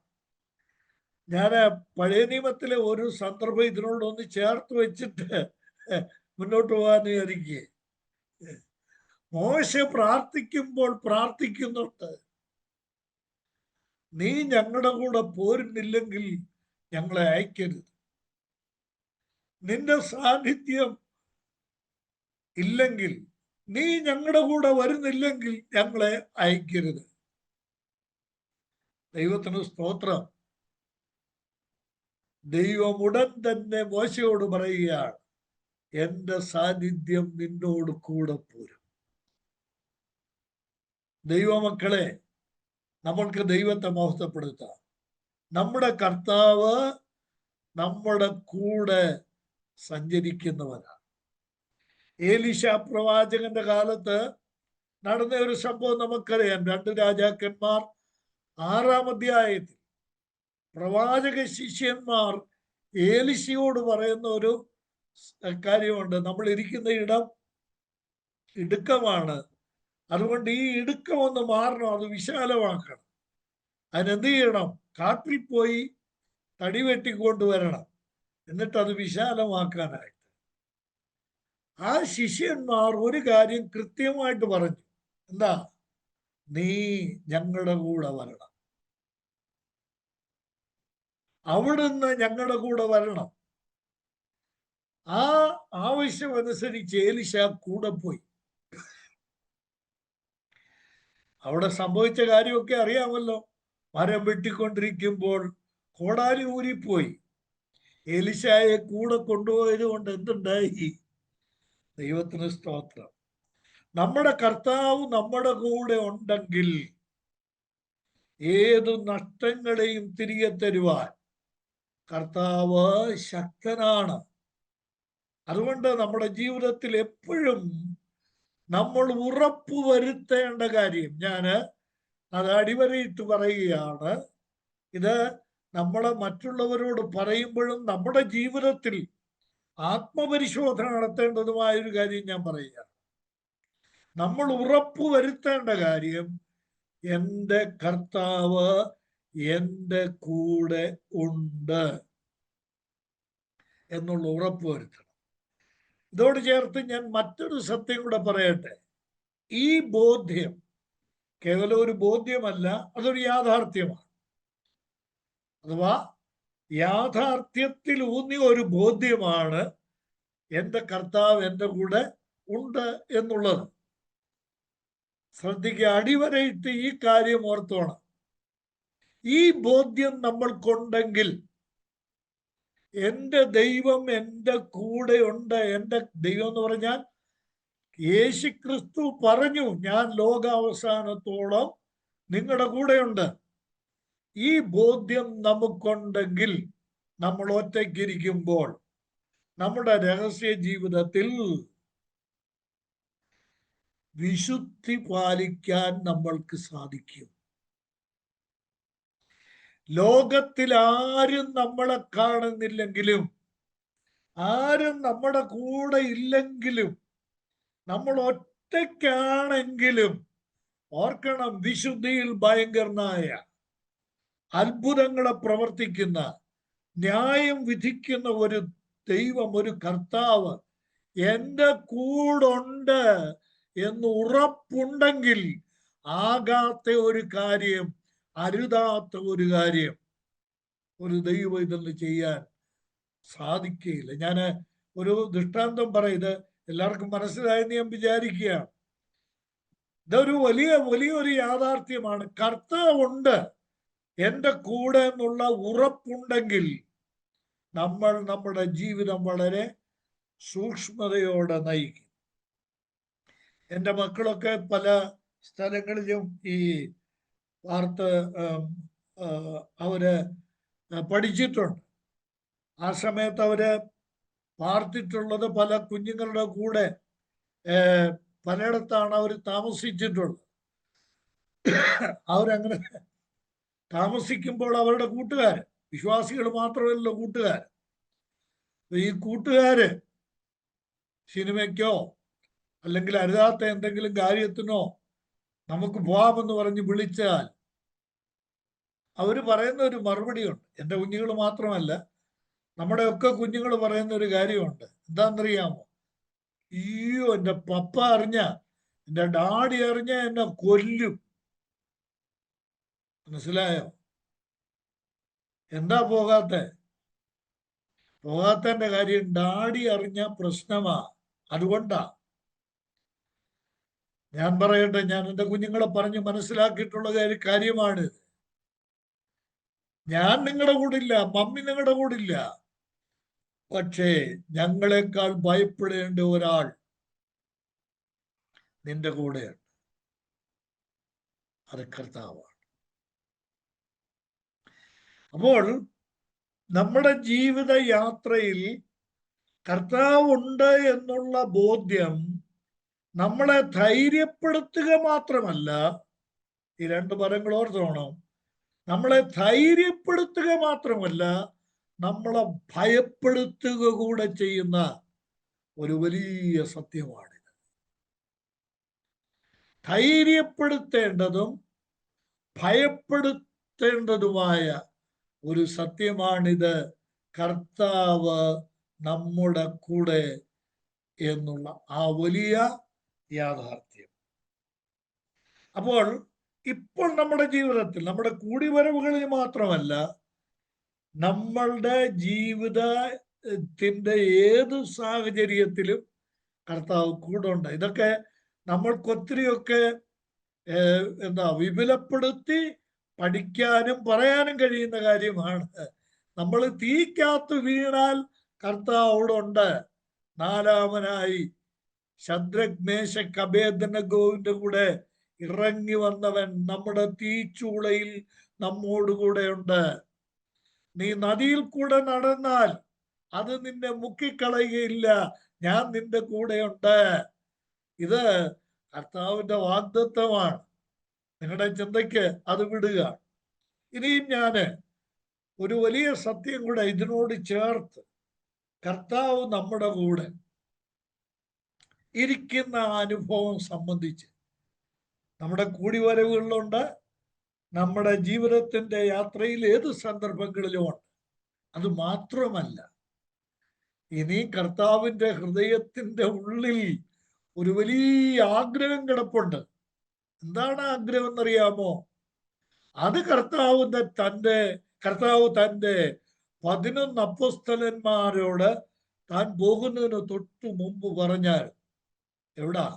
ഞാൻ പഴയ നിയമത്തിലെ ഒരു സന്ദർഭം ഇതിനോടൊന്ന് ചേർത്ത് വെച്ചിട്ട് മുന്നോട്ട് പോകാൻ വിചാരിക്കുക. മോശ പ്രാർത്ഥിക്കുമ്പോൾ പ്രാർത്ഥിക്കുന്നുണ്ട്, നീ ഞങ്ങളുടെ കൂടെ പോരുന്നില്ലെങ്കിൽ ഞങ്ങളെ അയക്കരുത്. നിന്റെ സാന്നിധ്യം ഇല്ലെങ്കിൽ, നീ ഞങ്ങളുടെ കൂടെ വരുന്നില്ലെങ്കിൽ ഞങ്ങളെ അയക്കരുത്. ദൈവത്തിന് സ്തോത്രം. ദൈവം ഉടൻ തന്നെ മോശയോട് പറയുകയാണ്, എന്റെ സാന്നിധ്യം നിന്നോട് കൂടെ പോരും. ദൈവമക്കളെ, നമ്മൾക്ക് ദൈവത്തെ മഹത്വപ്പെടുത്താം. നമ്മുടെ കർത്താവ് നമ്മുടെ കൂടെ സഞ്ചരിക്കുന്നവനാണ്. ഏലീശ പ്രവാചകന്റെ കാലത്ത് നടന്ന ഒരു സംഭവം നമുക്കറിയാം. 2 രാജാക്കന്മാർ 6-ാം അധ്യായത്തിൽ പ്രവാചക ശിഷ്യന്മാർ ഏലിശയോട് പറയുന്ന ഒരു കാര്യമുണ്ട്. നമ്മൾ ഇരിക്കുന്ന ഇടം ഇടുക്കമാണ്, അതുകൊണ്ട് ഈ ഇടുക്കം ഒന്ന് മാറണം, അത് വിശാലമാക്കണം. അതിനെന്ത് ചെയ്യണം? കാട്ടിൽ പോയി തടി വെട്ടിക്കൊണ്ടുവരണം, എന്നിട്ട് അത് വിശാലമാക്കാനായിട്ട്. ആ ശിഷ്യന്മാർ ഒരു കാര്യം കൃത്യമായിട്ട് പറഞ്ഞു. എന്താ? നീ ഞങ്ങളുടെ കൂടെ വരണം, അവിടുന്ന് ഞങ്ങളുടെ കൂടെ വരണം. ആ ആവശ്യമനുസരിച്ച് ഏലിശ കൂടെ പോയി. അവിടെ സംഭവിച്ച കാര്യമൊക്കെ അറിയാമല്ലോ. മരം വെട്ടിക്കൊണ്ടിരിക്കുമ്പോൾ കോടാലി ഊരിപ്പോയി. ഏലിശായെ കൂടെ കൊണ്ടുപോയത് കൊണ്ട് എന്തുണ്ടായി? ദൈവത്തിന് സ്തോത്രം. നമ്മുടെ കർത്താവ് നമ്മുടെ കൂടെ ഉണ്ടെങ്കിൽ ഏതു നഷ്ടങ്ങളെയും തിരികെ തരുവാൻ കർത്താവ് ശക്തനാണ്. അതുകൊണ്ട് നമ്മുടെ ജീവിതത്തിൽ എപ്പോഴും നമ്മൾ ഉറപ്പ് വരുത്തേണ്ട കാര്യം, ഞാൻ അത് അടിവരയിട്ട് പറയുകയാണ്, ഇത് നമ്മളെ മറ്റുള്ളവരോട് പറയുമ്പോഴും നമ്മുടെ ജീവിതത്തിൽ ആത്മപരിശോധന നടത്തേണ്ടതുമായൊരു കാര്യം ഞാൻ പറയുകയാണ്. നമ്മൾ ഉറപ്പ് വരുത്തേണ്ട കാര്യം, എൻ്റെ കർത്താവ് എൻ്റെ കൂടെ ഉണ്ട് എന്നുള്ള ഉറപ്പ് വരുത്തണം. ഇതോട് ചേർത്ത് ഞാൻ മറ്റൊരു സത്യം കൂടെ പറയട്ടെ. ഈ ബോധ്യം കേവലം ഒരു ബോധ്യമല്ല, അതൊരു യാഥാർത്ഥ്യമാണ്. അഥവാ യാഥാർത്ഥ്യത്തിൽ ഊന്നിയ ഒരു ബോധ്യമാണ് എൻ്റെ കർത്താവ് എൻ്റെ കൂടെ ഉണ്ട് എന്നുള്ളത്. ശ്രദ്ധിക്കുക, അടിവരയിട്ട് ഈ കാര്യം ഓർത്തോണം. ഈ ബോധ്യം നമ്മൾക്കുണ്ടെങ്കിൽ എൻ്റെ ദൈവം എൻ്റെ കൂടെ ഉണ്ട്. എൻ്റെ ദൈവം എന്ന് പറഞ്ഞാൽ യേശുക്രിസ്തു പറഞ്ഞു, ഞാൻ ലോകാവസാനത്തോളം നിങ്ങളുടെ കൂടെയുണ്ട്. ഈ ബോധ്യം നമുക്കുണ്ടെങ്കിൽ നമ്മൾ ഒറ്റയ്ക്കിരിക്കുമ്പോൾ നമ്മുടെ രഹസ്യ ജീവിതത്തിൽ വിശുദ്ധി പാലിക്കാൻ നമ്മൾക്ക് സാധിക്കും. ലോകത്തിൽ ആരും നമ്മളെ കാണുന്നില്ലെങ്കിലും, ആരും നമ്മുടെ കൂടെ ഇല്ലെങ്കിലും, നമ്മൾ ഒറ്റയ്ക്കാണെങ്കിലും ഓർക്കണം, വിശുദ്ധിയിൽ ഭയങ്കരനായ അത്ഭുതങ്ങളെ പ്രവർത്തിക്കുന്ന, ന്യായം വിധിക്കുന്ന ഒരു ദൈവം, ഒരു കർത്താവ് എൻ്റെ കൂടുണ്ട് എന്ന് ഉറപ്പുണ്ടെങ്കിൽ ആകാത്ത ഒരു കാര്യം, അരുതാത്ത ഒരു കാര്യം ഒരു ദൈവം ഇതൊന്ന് ചെയ്യാൻ സാധിക്കുകയില്ല. ഞാൻ ഒരു ദൃഷ്ടാന്തം പറയത് എല്ലാവർക്കും മനസ്സിലായെന്ന് ഞാൻ വിചാരിക്കുകയാണ്. ഇതൊരു വലിയൊരു യാഥാർത്ഥ്യമാണ്. കർത്താവുണ്ട് എൻ്റെ കൂടെ എന്നുള്ള ഉറപ്പുണ്ടെങ്കിൽ നമ്മൾ നമ്മുടെ ജീവിതം വളരെ സൂക്ഷ്മതയോടെ നയിക്കും. എൻ്റെ മക്കളൊക്കെ പല സ്ഥലങ്ങളിലും ഈ വാർത്ത അവര് പഠിച്ചിട്ടുണ്ട്. ആ സമയത്ത് അവര് പാർത്തിട്ടുള്ളത് പല കുഞ്ഞുങ്ങളുടെ കൂടെ പലയിടത്താണ് അവർ താമസിച്ചിട്ടുള്ളത്. അവരങ്ങനെ താമസിക്കുമ്പോൾ അവരുടെ കൂട്ടുകാര്, വിശ്വാസികൾ മാത്രമല്ല കൂട്ടുകാര്, ഈ കൂട്ടുകാര് സിനിമയ്ക്കോ അല്ലെങ്കിൽ അരുതാത്ത എന്തെങ്കിലും കാര്യത്തിനോ നമുക്ക് പോവാമെന്ന് പറഞ്ഞ് വിളിച്ചാൽ അവർ പറയുന്ന ഒരു മറുപടിയുണ്ട്. എൻ്റെ കുഞ്ഞുങ്ങൾ മാത്രമല്ല, നമ്മുടെയൊക്കെ കുഞ്ഞുങ്ങൾ പറയുന്ന ഒരു കാര്യമുണ്ട്. എന്താണെന്നറിയാമോ? അയ്യോ, എൻ്റെ പപ്പ അറിഞ്ഞ, എൻ്റെ ഡാഡി അറിഞ്ഞ എന്നെ കൊല്ലും. മനസ്സിലായോ? എന്താ പോകാത്തതിന്റെ കാര്യം, ഡാഡി അറിഞ്ഞ പ്രശ്നമാ. അതുകൊണ്ടാ ഞാൻ പറയട്ടെ, ഞാൻ എൻ്റെ കുഞ്ഞുങ്ങളെ പറഞ്ഞ് മനസ്സിലാക്കിയിട്ടുള്ള കാര്യമാണ്. ഞാൻ നിങ്ങളുടെ കൂടില്ല, മമ്മി നിങ്ങളുടെ കൂടില്ല, പക്ഷേ ഞങ്ങളെക്കാൾ ഭയപ്പെടേണ്ട ഒരാൾ നിന്റെ കൂടെയാണ്. അത് കർത്താവാണ്. അപ്പോൾ നമ്മുടെ ജീവിത യാത്രയിൽ കർത്താവ് ഉണ്ട് എന്നുള്ള ബോധ്യം നമ്മളെ ധൈര്യപ്പെടുത്തുക മാത്രമല്ല, ഈ രണ്ട് പദങ്ങൾ ഓർത്തോണം, നമ്മളെ ധൈര്യപ്പെടുത്തുക മാത്രമല്ല, നമ്മളെ ഭയപ്പെടുത്തുക കൂടെ ചെയ്യുന്ന ഒരു വലിയ സത്യമാണിത്. ധൈര്യപ്പെടുത്തേണ്ടതും ഭയപ്പെടുത്തേണ്ടതുമായ ഒരു സത്യമാണിത്. കർത്താവ് നമ്മുടെ കൂടെ എന്നുള്ള ആ വലിയ യാഥാർത്ഥ്യം. അപ്പോൾ ഇപ്പോൾ നമ്മുടെ ജീവിതത്തിൽ, നമ്മുടെ കൂടിവരവുകളിൽ മാത്രമല്ല, നമ്മളുടെ ജീവിതത്തിന്റെ ഏത് സാഹചര്യത്തിലും കർത്താവ് കൂടെ ഉണ്ട്. ഇതൊക്കെ നമ്മൾക്ക് ഒത്തിരിയൊക്കെ വിപുലപ്പെടുത്തി പഠിക്കാനും പറയാനും കഴിയുന്ന കാര്യമാണ്. നമ്മൾ തീക്കകത്ത് വീണാൽ കർത്താവ് അവിടെ ഉണ്ട്. നാലാമനായി ശദ്രക് മേശക് അബേദ്നെഗോവിന്റെ കൂടെ ഇറങ്ങി വന്നവൻ നമ്മുടെ തീച്ചൂളയിൽ നമ്മോടുകൂടെ ഉണ്ട്. നീ നദിയിൽ കൂടെ നടന്നാൽ അത് നിന്നെ മുക്കിക്കളയുകയില്ല, ഞാൻ നിന്റെ കൂടെയുണ്ട്. ഇത് കർത്താവിന്റെ വാഗ്ദത്തമാണ്. നിങ്ങളുടെ ചിന്തയ്ക്ക് അത് വിടുക. ഇനിയും ഞാന് ഒരു വലിയ സത്യം കൂടെ ഇതിനോട് ചേർത്ത്, കർത്താവ് നമ്മുടെ കൂടെ ഇരിക്കുന്ന അനുഭവം സംബന്ധിച്ച് നമ്മുടെ കൂടിവരവുകളിലുണ്ട്, നമ്മുടെ ജീവിതത്തിന്റെ യാത്രയിൽ ഏത് സന്ദർഭങ്ങളിലുമുണ്ട്. അത് മാത്രമല്ല, ഇനി കർത്താവിന്റെ ഹൃദയത്തിന്റെ ഉള്ളിൽ ഒരു വലിയ ആഗ്രഹം കിടപ്പുണ്ട്. എന്താണ് ആഗ്രഹം എന്നറിയാമോ? അത് കർത്താവ് തന്റെ 11 അപ്പോസ്തലന്മാരോട് താൻ പോകുന്നതിന് തൊട്ടു മുമ്പ് പറഞ്ഞാൽ. എവിടാ?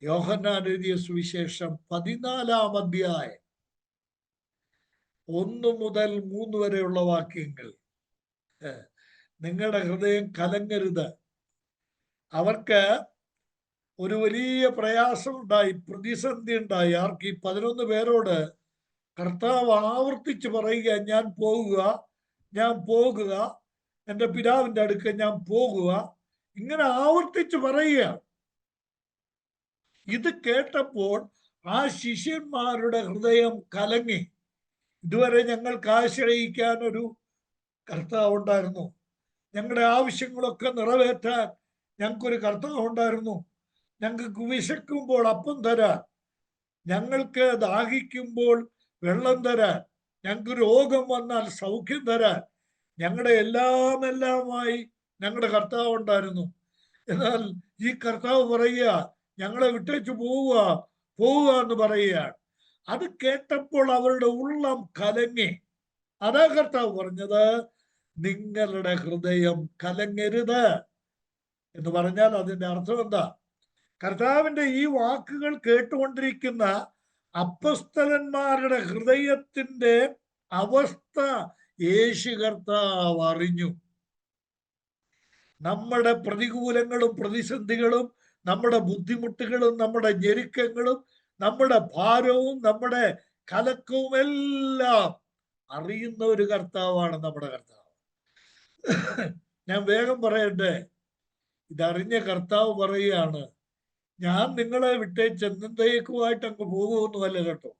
യോഹന്നാൻ എഴുതിയ സുവിശേഷം 14-ാം അധ്യായം 1 മുതൽ 3 വരെയുള്ള വാക്യങ്ങൾ. നിങ്ങളുടെ ഹൃദയം കലങ്ങരുത്. അവർക്ക് ഒരു വലിയ പ്രയാസം ഉണ്ടായി, പ്രതിസന്ധി ഉണ്ടായി. ആർക്ക്? ഈ 11 പേരോട് കർത്താവ് ആവർത്തിച്ച് പറയുക, ഞാൻ പോകുക, എൻ്റെ പിതാവിൻ്റെ അടുക്ക ഞാൻ പോകുക. ഇങ്ങനെ ആവർത്തിച്ച് പറയുക. ഇത് കേട്ടപ്പോൾ ആ ശിഷ്യന്മാരുടെ ഹൃദയം കലങ്ങി. ഇതുവരെ ഞങ്ങൾക്ക് ആശ്രയിക്കാൻ ഒരു കർത്താവ് ഉണ്ടായിരുന്നു, ഞങ്ങളുടെ ആവശ്യങ്ങളൊക്കെ നിറവേറ്റാൻ ഞങ്ങൾക്കൊരു കർത്താവ് ഉണ്ടായിരുന്നു, ഞങ്ങൾക്ക് വിശക്കുമ്പോൾ അപ്പം തരാൻ, ഞങ്ങൾക്ക് ദാഹിക്കുമ്പോൾ വെള്ളം തരാൻ, ഞങ്ങൾക്ക് രോഗം വന്നാൽ സൗഖ്യം തരാൻ, ഞങ്ങളുടെ എല്ലാമായി ഞങ്ങളുടെ കർത്താവ് ഉണ്ടായിരുന്നു. എന്നാൽ ഈ കർത്താവ് പറയുക, ഞങ്ങളെ വിട്ടേച്ച് പോവുക എന്ന് പറയുകയാണ്. അത് കേട്ടപ്പോൾ അവരുടെ ഉള്ളം കലങ്ങി. അതാ കർത്താവ് പറഞ്ഞത്, നിങ്ങളുടെ ഹൃദയം കലങ്ങരുത് എന്ന് പറഞ്ഞാൽ അതിന്റെ അർത്ഥം എന്താ? കർത്താവിന്റെ ഈ വാക്കുകൾ കേട്ടുകൊണ്ടിരിക്കുന്ന അപ്പസ്തലന്മാരുടെ ഹൃദയത്തിന്റെ അവസ്ഥ യേശു കർത്താവ് അറിഞ്ഞു. നമ്മുടെ പ്രതികൂലങ്ങളും പ്രതിസന്ധികളും നമ്മുടെ ബുദ്ധിമുട്ടുകളും നമ്മുടെ ഞെരുക്കങ്ങളും നമ്മുടെ ഭാരവും നമ്മുടെ കലക്കവും എല്ലാം അറിയുന്ന ഒരു കർത്താവാണ് നമ്മുടെ കർത്താവ്. ഞാൻ വേഗം പറയട്ടെ, ഇതറിഞ്ഞ കർത്താവ് പറയുകയാണ്, ഞാൻ നിങ്ങളെ വിട്ടേച്ച് എന്നേക്കുമായിട്ട് അങ്ങ് പോകുമൊന്നുമല്ല കേട്ടോ.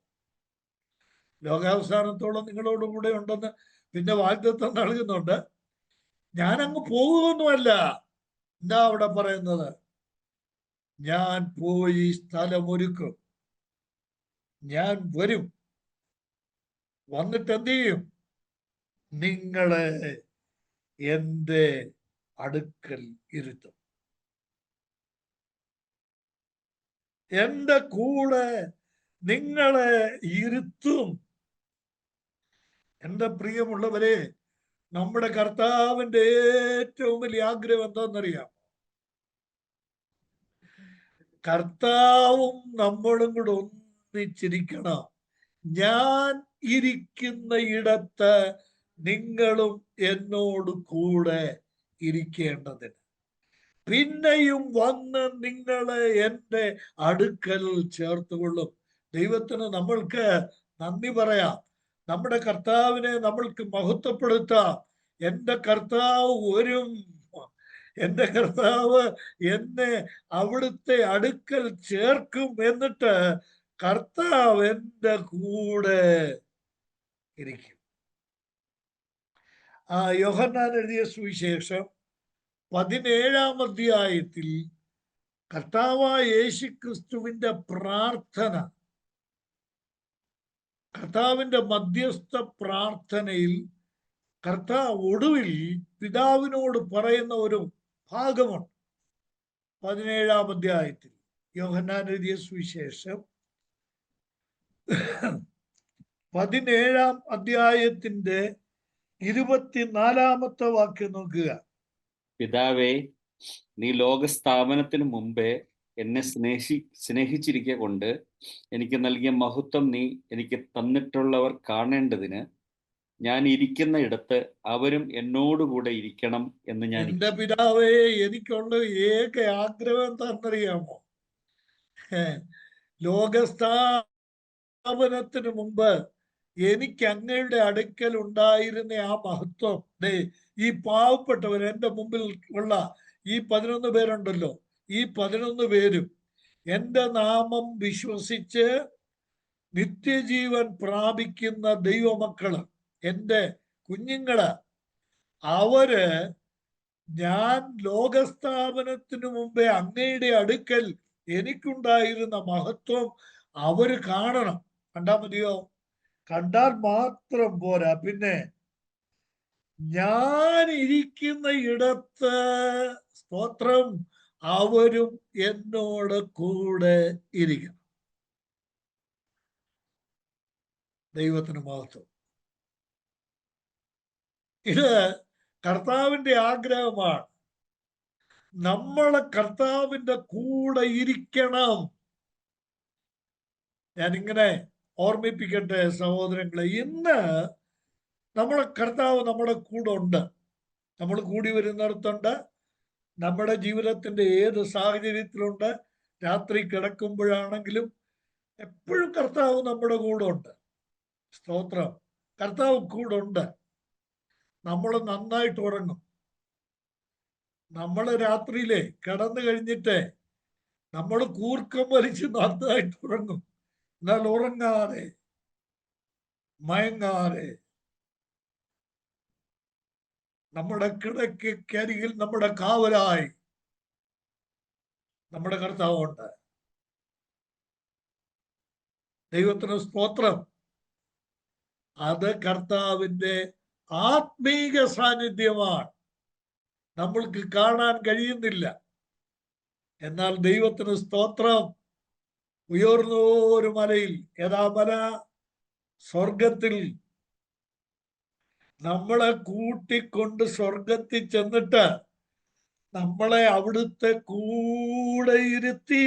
ലോകാവസാനത്തോളം നിങ്ങളോട് കൂടെ ഉണ്ടെന്ന് പിന്നെ വാഗ്ദത്തം നൽകുന്നുണ്ട്. ഞാൻ അങ്ങ് പോകുമൊന്നുമല്ല. എന്താ അവിടെ പറയുന്നത്? ഞാൻ പോയി സ്ഥലമൊരുക്കും, ഞാൻ വരും, വന്നിട്ട് എന്ത് ചെയ്യും? നിങ്ങളെ എൻ്റെ അടുക്കൽ ഇരുത്തും, എൻ്റെ കൂടെ നിങ്ങളെ ഇരുത്തും. എൻ്റെ പ്രിയമുള്ളവരെ, നമ്മുടെ കർത്താവിന്റെ ഏറ്റവും വലിയ ആഗ്രഹം എന്താണെന്നറിയാം? കർത്താവും നമ്മളും കൂടെ ഒന്നിച്ചിരിക്കണം. ഞാൻ ഇരിക്കുന്ന ഇടത്ത് നിങ്ങളും എന്നോട് കൂടെ ഇരിക്കേണ്ടതിന്, പിന്നെയും വന്ന് നിങ്ങളെ എൻ്റെ അടുക്കൽ ചേർത്തുകൊള്ളും. ദൈവത്തിന് നമ്മൾക്ക് നന്ദി പറയാം. നമ്മുടെ കർത്താവിനെ നമ്മൾക്ക് മഹത്വപ്പെടുത്താം. എൻ്റെ കർത്താവ് വരും, എന്റെ കർത്താവ് എന്നെ അവിടുത്തെ അടുക്കൽ ചേർക്കും. എന്നിട്ട് കർത്താവ് എന്റെ കൂടെ ഇരിക്കും. യോഹന്നാൻ എഴുതിയ സുവിശേഷം 17-ാം അധ്യായത്തിൽ കർത്താവായ യേശുക്രിസ്തുവിന്റെ പ്രാർത്ഥന, കർത്താവിന്റെ മധ്യസ്ഥ പ്രാർത്ഥനയിൽ കർത്താവ് ഒടുവിൽ പിതാവിനോട് പറയുന്ന ഒരു ഭാഗമുണ്ട്. 17-ാം അധ്യായത്തിൽ യോഹന്നാൻ എഴുതിയ സുവിശേഷം 17-ാം അധ്യായത്തിന്റെ 24-ാമത്തെ വാക്യം നോക്കുക. പിതാവേ, നീ ലോകസ്ഥാപനത്തിന് മുമ്പേ എന്നെ സ്നേഹിച്ചിരിക്കെ കൊണ്ട് എനിക്ക് നൽകിയ മഹത്വം നീ എനിക്ക് തന്നിട്ടുള്ളവർ കാണേണ്ടതിന് ഞാൻ ഇരിക്കുന്ന ഇടത്ത് അവരും എന്നോടുകൂടെ ഇരിക്കണം എന്ന് ഞാൻ. എന്റെ പിതാവേ, എനിക്കുള്ള ഏക ആഗ്രഹം എന്താണെന്നറിയാമോ? ലോകസ്ഥാപനത്തിന് മുമ്പ് എനിക്ക് അങ്ങയുടെ അടുക്കൽ ഉണ്ടായിരുന്ന ആ മഹത്വം ഈ പാവപ്പെട്ടവർ, എൻ്റെ മുമ്പിൽ ഉള്ള ഈ 11 പേരുണ്ടല്ലോ, ഈ 11 പേരും എൻ്റെ നാമം വിശ്വസിച്ച് നിത്യജീവൻ പ്രാപിക്കുന്ന ദൈവമക്കള്, എൻ്റെ കുഞ്ഞുങ്ങള്, അവര് ഞാൻ ലോകസ്ഥാപനത്തിനു മുമ്പേ അങ്ങയുടെ അടുക്കൽ എനിക്കുണ്ടായിരുന്ന മഹത്വം അവര് കാണണം. കണ്ടാ മതിയോ? കണ്ടാൽ മാത്രം പോരാ, പിന്നെ ഞാൻ ഇരിക്കുന്ന ഇടത്ത്, സ്തോത്രം, അവരും എന്നോട് കൂടെ ഇരിക്കണം. ദൈവത്തിന് മഹത്വം. ഇത് കർത്താവിന്റെ ആഗ്രഹമാണ്. നമ്മളെ കർത്താവിന്റെ കൂടെ ഇരിക്കണം. ഞാനിങ്ങനെ ഓർമ്മിപ്പിക്കട്ടെ സഹോദരങ്ങളെ, ഇന്ന് നമ്മളെ കർത്താവ് നമ്മുടെ കൂടെ ഉണ്ട്. നമ്മൾ കൂടി വരുന്നിടത്തുണ്ട്. നമ്മുടെ ജീവിതത്തിന്റെ ഏത് സാഹചര്യത്തിലുണ്ട്, രാത്രി കിടക്കുമ്പോഴാണെങ്കിലും എപ്പോഴും കർത്താവ് നമ്മുടെ കൂടെ ഉണ്ട്. സ്തോത്രം. കർത്താവ് കൂടെ ഉണ്ട്. നമ്മൾ നന്നായിട്ട് ഉറങ്ങും. നമ്മൾ രാത്രിയിലെ കിടന്നു കഴിഞ്ഞിട്ട് നമ്മൾ കൂർക്കം വലിച്ച് നന്നായിട്ട് ഉറങ്ങും. എന്നാൽ ഉറങ്ങാതെ, മയങ്ങാതെ നമ്മുടെ കിടക്കരികിൽ നമ്മുടെ കാവലായി നമ്മുടെ കർത്താവുണ്ട്. ദൈവത്തിന് സ്തോത്രം. അത് കർത്താവിന്റെ ആത്മീക സാന്നിധ്യമാണ്. നമ്മൾക്ക് കാണാൻ കഴിയുന്നില്ല. എന്നാൽ ദൈവത്തിന് സ്തോത്രം. ഉയർന്നൊരു മലയിൽ, ഏതാ മല? സ്വർഗത്തിൽ. നമ്മളെ കൂട്ടിക്കൊണ്ട് സ്വർഗത്തിൽ ചെന്നിട്ട് നമ്മളെ അവിടുത്തെ കൂടെ ഇരുത്തി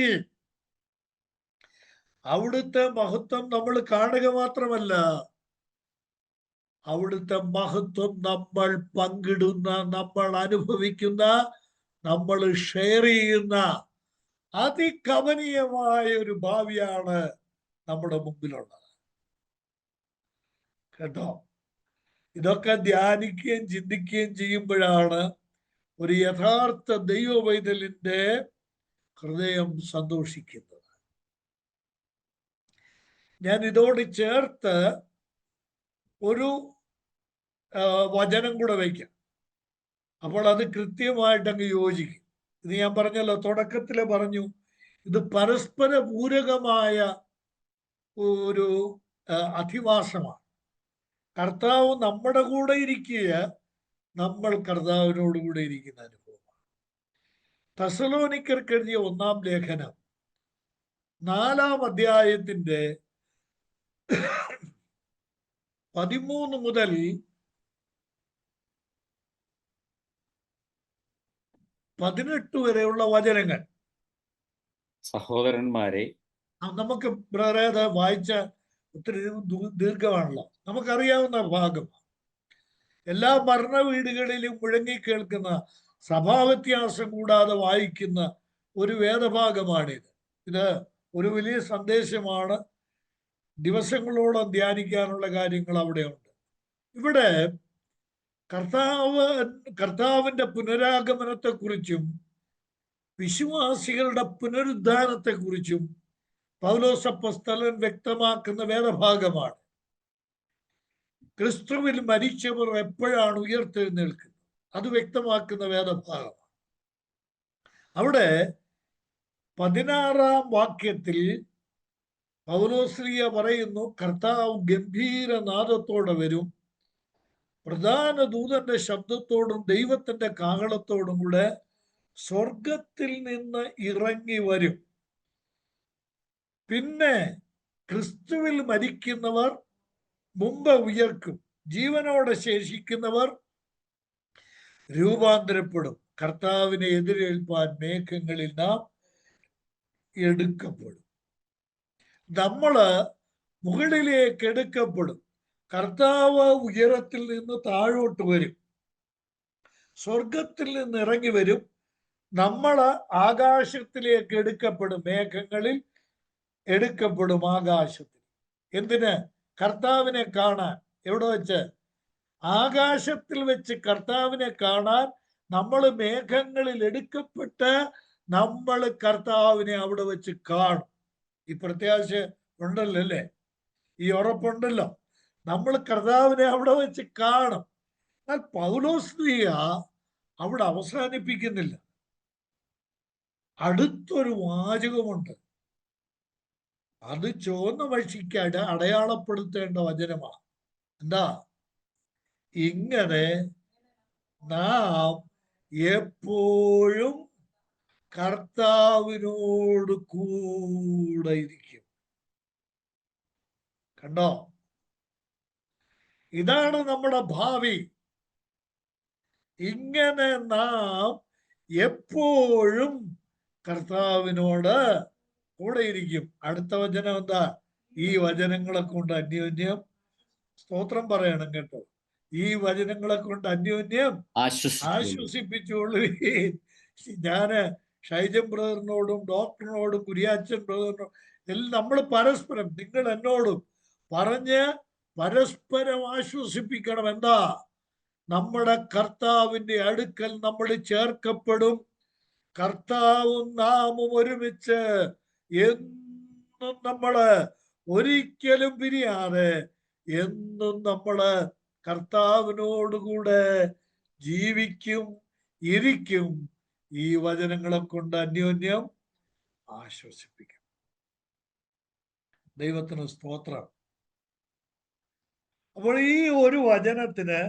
അവിടുത്തെ മഹത്വം നമ്മൾ കാണുക മാത്രമല്ല, അവിടുത്തെ മഹത്വം നമ്മൾ പങ്കിടുന്ന, നമ്മൾ അനുഭവിക്കുന്ന, നമ്മൾ ഷെയർ ചെയ്യുന്ന അതികമനീയമായ ഒരു ഭാവിയാണ് നമ്മുടെ മുമ്പിലുള്ളത്. കേട്ടോ? ഇതൊക്കെ ധ്യാനിക്കുകയും ചിന്തിക്കുകയും ചെയ്യുമ്പോഴാണ് ഒരു യഥാർത്ഥ ദൈവവൈതലിന്റെ ഹൃദയം സന്തോഷിക്കുന്നത്. ഞാൻ ഇതോട് ചേർത്ത് ഒരു വചനം കൂടെ വയ്ക്കാം. അപ്പോൾ അത് കൃത്യമായിട്ട് അങ്ങ് യോജിക്കും. ഇത് ഞാൻ പറഞ്ഞല്ലോ, തുടക്കത്തില് പറഞ്ഞു, ഇത് പരസ്പര പൂരകമായ ഒരു അധിവാസമാണ്. കർത്താവ് നമ്മുടെ കൂടെ ഇരിക്കുക, നമ്മൾ കർത്താവിനോട് കൂടെ ഇരിക്കുന്ന അനുഭവമാണ്. തെസ്സലോനിക്കർക്ക് എഴുതിയ 1-ാം ലേഖനം 4-ാം അധ്യായത്തിന്റെ 13 മുതൽ 18 വരെയുള്ള വചനങ്ങൾ. സഹോദരന്മാരെ, നമുക്ക് ബ്രദറെ വായിച്ച ഒത്തിരി ദീർഘമാണല്ലോ, നമുക്കറിയാവുന്ന ഭാഗം. എല്ലാ ഭരണ വീടുകളിലും മുഴങ്ങി കേൾക്കുന്ന, സഭാവ്യത്യാസം കൂടാതെ വായിക്കുന്ന ഒരു വേദഭാഗമാണിത്. ഇത് ഒരു വലിയ സന്ദേശമാണ്. ദിവസങ്ങളോളം ധ്യാനിക്കാനുള്ള കാര്യങ്ങൾ അവിടെയുണ്ട്. ഇവിടെ കർത്താവിന്റെ പുനരാഗമനത്തെക്കുറിച്ചും വിശ്വാസികളുടെ പുനരുദ്ധാനത്തെക്കുറിച്ചും പൗലോസ് അപ്പോസ്തലൻ വ്യക്തമാക്കുന്ന വേദഭാഗമാണ്. ക്രിസ്തുവിൽ മരിച്ചവർ എപ്പോഴാണ് ഉയർത്തെഴുന്നേൽക്കുന്നത്, അത് വ്യക്തമാക്കുന്ന വേദഭാഗമാണ്. അവിടെ 16-ാം വാക്യത്തിൽ പൗലോസ്ലീഹ പറയുന്നു, കർത്താവ് ഗംഭീരനാദത്തോടെ വരും, പ്രധാന ദൂതന്റെ ശബ്ദത്തോടും ദൈവത്തിന്റെ കാഹളത്തോടും കൂടെ സ്വർഗത്തിൽ നിന്ന് ഇറങ്ങി വരും. പിന്നെ ക്രിസ്തുവിൽ മരിക്കുന്നവർ മുമ്പ് ഉയർക്കും, ജീവനോടെ ശേഷിക്കുന്നവർ രൂപാന്തരപ്പെടും. കർത്താവിനെ എതിരേൽപ്പാൻ മേഘങ്ങളിൽ നാം എടുക്കപ്പെടും. നമ്മള് മുകളിലേക്ക് എടുക്കപ്പെടും. കർത്താവ് ഉയരത്തിൽ നിന്ന് താഴോട്ട് വരും, സ്വർഗത്തിൽ നിന്ന് ഇറങ്ങി വരും. നമ്മള് ആകാശത്തിലേക്ക് എടുക്കപ്പെടും, മേഘങ്ങളിൽ എടുക്കപ്പെടും ആകാശത്തിൽ. എന്തിന്? കർത്താവിനെ കാണാൻ. എവിടെ വെച്ച്? ആകാശത്തിൽ വെച്ച് കർത്താവിനെ കാണാൻ നമ്മൾ മേഘങ്ങളിൽ എടുക്കപ്പെട്ട് നമ്മൾ കർത്താവിനെ അവിടെ വെച്ച് കാണും. ഈ പ്രത്യാശ ഉണ്ടല്ലോ അല്ലേ? ഈ ഉറപ്പുണ്ടല്ലോ, നമ്മൾ കർത്താവിനെ അവിടെ വെച്ച് കാണും. എന്നാൽ പൗലോസ്ലീഹ അവിടെ അവസാനിപ്പിക്കുന്നില്ല. അടുത്തൊരു വാചകമുണ്ട്, അത് ചുവന്ന മഷിക്ക് അടയാളപ്പെടുത്തേണ്ട വചനമാണ്. എന്താ? ഇങ്ങനെ നാം എപ്പോഴും കർത്താവിനോട് കൂടെ ഇരിക്കും. കണ്ടോ? ഇതാണ് നമ്മുടെ ഭാവി. ഇങ്ങനെ നാം എപ്പോഴും കർത്താവിനോട് കൂടെ ഇരിക്കും. അടുത്ത വചനം എന്താ? ഈ വചനങ്ങളെ കൊണ്ട് അന്യോന്യം സ്തോത്രം പറയണം കേട്ടോ. ഈ വചനങ്ങളെ കൊണ്ട് അന്യോന്യം ആശ്വസിപ്പിച്ചുകൊള്ളുകയും. ഞാന് ഷൈജൻ ബ്രദറിനോടും ഡോക്ടറിനോടും കുര്യാച്ചൻ ബ്രദറിനോടും എല്ലാം നമ്മൾ പരസ്പരം, നിങ്ങൾ എന്നോടും പറഞ്ഞ് പരസ്പരം ആശ്വസിപ്പിക്കണം. എന്താ? നമ്മുടെ കർത്താവിന്റെ അടുക്കൽ നമ്മൾ ചേർക്കപ്പെടും. കർത്താവും നാമും ഒരുമിച്ച് എന്നും നമ്മള് ഒരിക്കലും പിരിയാതെ എന്നും നമ്മള് കർത്താവിനോടുകൂടെ ജീവിക്കും, ഇരിക്കും. ഈ വചനങ്ങളെ കൊണ്ട് അന്യോന്യം ആശ്വസിപ്പിക്കും. ദൈവത്തിന് സ്തോത്രം. അപ്പോൾ ഈ ഒരു വചനത്തിന്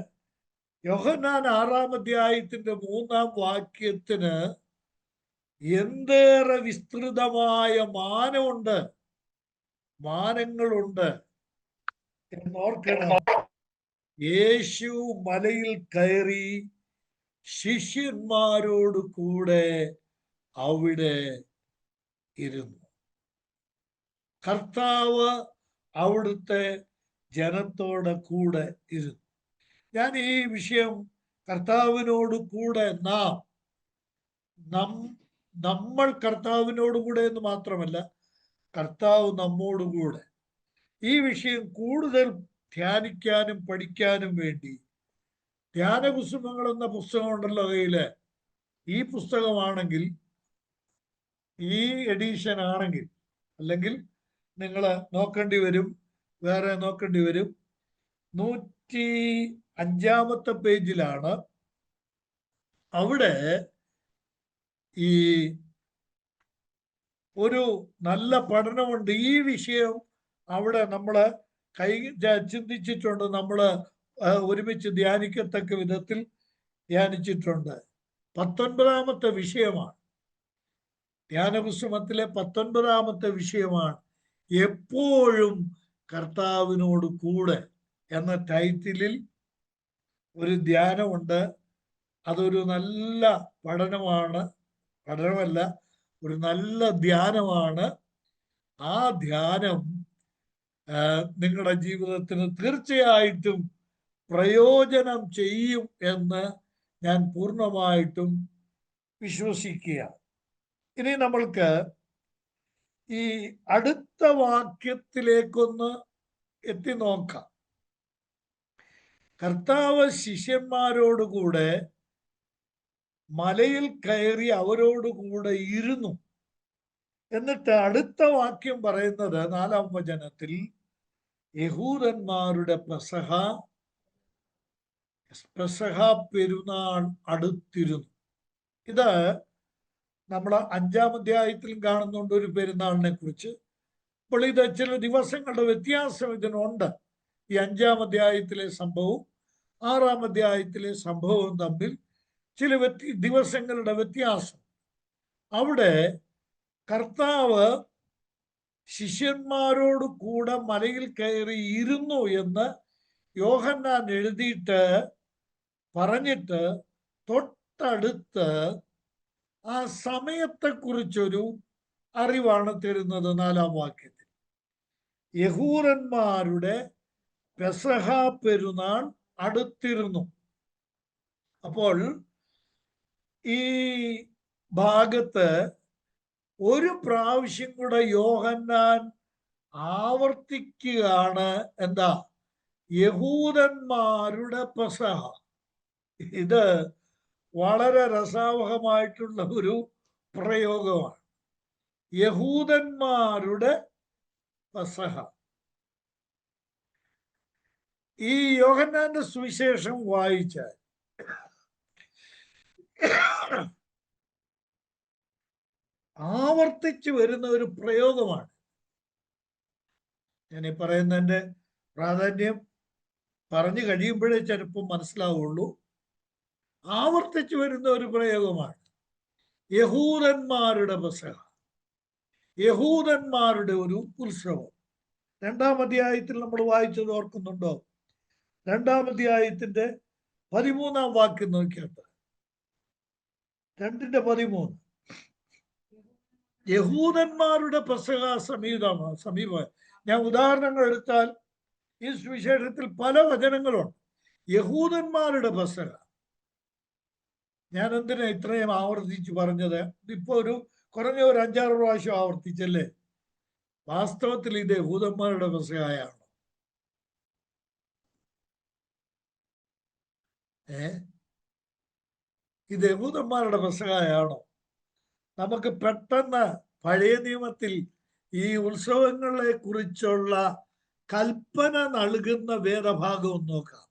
യോഹന്നാൻ 6-ാം അധ്യായത്തിന്റെ 3-ാം വാക്യത്തിന് എന്തേറെ വിസ്തൃതമായ മാനങ്ങളുണ്ട് എന്നോർക്കണം. യേശു മലയിൽ കയറി ശിഷ്യന്മാരോട് കൂടെ അവിടെ ഇരുന്നു. കർത്താവ് അവിടുത്തെ ജനത്തോടെ കൂടെ ഇരുന്നു. ഞാൻ ഈ വിഷയം കർത്താവിനോട് കൂടെ നമ്മൾ കർത്താവിനോട് കൂടെ എന്ന് മാത്രമല്ല, കർത്താവ് നമ്മോടുകൂടെ, ഈ വിഷയം കൂടുതൽ ധ്യാനിക്കാനും പഠിക്കാനും വേണ്ടി ധ്യാനകുസുമങ്ങൾ എന്ന പുസ്തകം ഉണ്ടല്ലോ കയ്യില്. ഈ പുസ്തകമാണെങ്കിൽ, ഈ എഡിഷൻ ആണെങ്കിൽ, അല്ലെങ്കിൽ നിങ്ങൾ നോക്കേണ്ടി വരും, വേറെ നോക്കേണ്ടി വരും. 105-ാമത്തെ പേജിലാണ്. അവിടെ ഈ ഒരു നല്ല പഠനമുണ്ട്. ഈ വിഷയം അവിടെ നമ്മള് ചിന്തിച്ചിട്ടുണ്ട്, നമ്മള് ഒരുമിച്ച് ധ്യാനിക്കത്തക്ക വിധത്തിൽ ധ്യാനിച്ചിട്ടുണ്ട്. 19-ാമത്തെ വിഷയമാണ്, ധ്യാനപുസ്തകത്തിലെ 19-ാമത്തെ വിഷയമാണ് എപ്പോഴും കർത്താവിനോട് കൂടെ എന്ന ടൈറ്റിലിൽ ഒരു ധ്യാനമുണ്ട്. അതൊരു നല്ല പഠനമല്ല, ഒരു നല്ല ധ്യാനമാണ്. ആ ധ്യാനം നിങ്ങളുടെ ജീവിതത്തിന് തീർച്ചയായിട്ടും പ്രയോജനം ചെയ്യും എന്ന് ഞാൻ പൂർണ്ണമായിട്ടും വിശ്വസിക്കുക. ഇനി നമ്മൾക്ക് ഈ അടുത്ത വാക്യത്തിലേക്കൊന്ന് എത്തി നോക്കാം. കർത്താവ് ശിഷ്യന്മാരോടുകൂടെ മലയിൽ കയറി അവരോടുകൂടെ ഇരുന്നു. എന്നിട്ട് അടുത്ത വാക്യം പറയുന്നത് 4-ാം വചനത്തിൽ യഹൂദന്മാരുടെ പെസഹ പെരുന്നാൾ അടുത്തിരുന്നു. ഇത് നമ്മൾ 5-ാം അധ്യായത്തിലും കാണുന്നുണ്ട് ഒരു പെരുന്നാളിനെ കുറിച്ച്. അപ്പോൾ ഇത് ചില ദിവസങ്ങളുടെ വ്യത്യാസം ഇതിനുണ്ട്. ഈ 5-ാം അധ്യായത്തിലെ സംഭവവും 6-ാം അധ്യായത്തിലെ സംഭവവും തമ്മിൽ ചില ദിവസങ്ങളുടെ വ്യത്യാസം. അവിടെ കർത്താവ് ശിഷ്യന്മാരോട് കൂടെ മലയിൽ കയറി ഇരുന്നു എന്ന് യോഹന്നാൻ എഴുതിയിട്ട് പറഞ്ഞിട്ട് തൊട്ടടുത്ത് ആ സമയത്തെക്കുറിച്ചൊരു അറിവാണ് തരുന്നത് 4-ാം വാക്യത്തിൽ. യഹൂദന്മാരുടെ പെസഹ പെരുന്നാൾ അടുത്തിരുന്നു. അപ്പോൾ ഈ ഭാഗത്ത് ഒരു പ്രാവശ്യം കൂടെ യോഹന്നാൻ ആവർത്തിക്കുകയാണ്. എന്താ? യഹൂദന്മാരുടെ പെസഹ. ഇത് വളരെ രസാവഹമായിട്ടുള്ള ഒരു പ്രയോഗമാണ്. യഹൂദന്മാരുടെ പെസഹ. ഈ യോഹന്നാന്റെ സുവിശേഷം വായിച്ചാൽ ആവർത്തിച്ചു വരുന്ന ഒരു പ്രയോഗമാണ്. ഞാൻ ഈ പറയുന്നതിന്റെ പ്രാധാന്യം പറഞ്ഞു കഴിയുമ്പോഴേ ചിലപ്പോൾ മനസ്സിലാവുള്ളൂ. ആവർത്തിച്ചു വരുന്ന ഒരു പ്രയോഗമാണ് യഹൂദന്മാരുടെ പെസഹ, യഹൂദന്മാരുടെ ഒരു ഉത്സവം. 2-ാം അധ്യായത്തിൽ നമ്മൾ വായിച്ചത് ഓർക്കുന്നുണ്ടോ? 2-ാം അധ്യായത്തിന്റെ 13-ാം വാക്യം നോക്കിയാൽ 2:13 യഹൂദന്മാരുടെ പെസഹ സമീപമാണ്. ഞാൻ ഉദാഹരണങ്ങൾ എടുത്താൽ ഈ സുവിശേഷത്തിൽ പല വചനങ്ങളുണ്ട്. യഹൂദന്മാരുടെ പെസഹ. ഞാൻ എന്തിനാ ഇത്രയും ആവർത്തിച്ച് പറഞ്ഞത്? ഇപ്പൊ കുറഞ്ഞ ഒരു 5-6 പ്രാവശ്യം ആവർത്തിച്ചല്ലേ. വാസ്തവത്തിൽ ഇത് യഹൂദന്മാരുടെ പെസഹയാണോ? ഇത് യഹൂദന്മാരുടെ പെസഹയാണോ? നമുക്ക് പെട്ടെന്ന് പഴയ നിയമത്തിൽ ഈ ഉത്സവങ്ങളെ കുറിച്ചുള്ള കൽപ്പന നൽകുന്ന വേദഭാഗം നോക്കാം.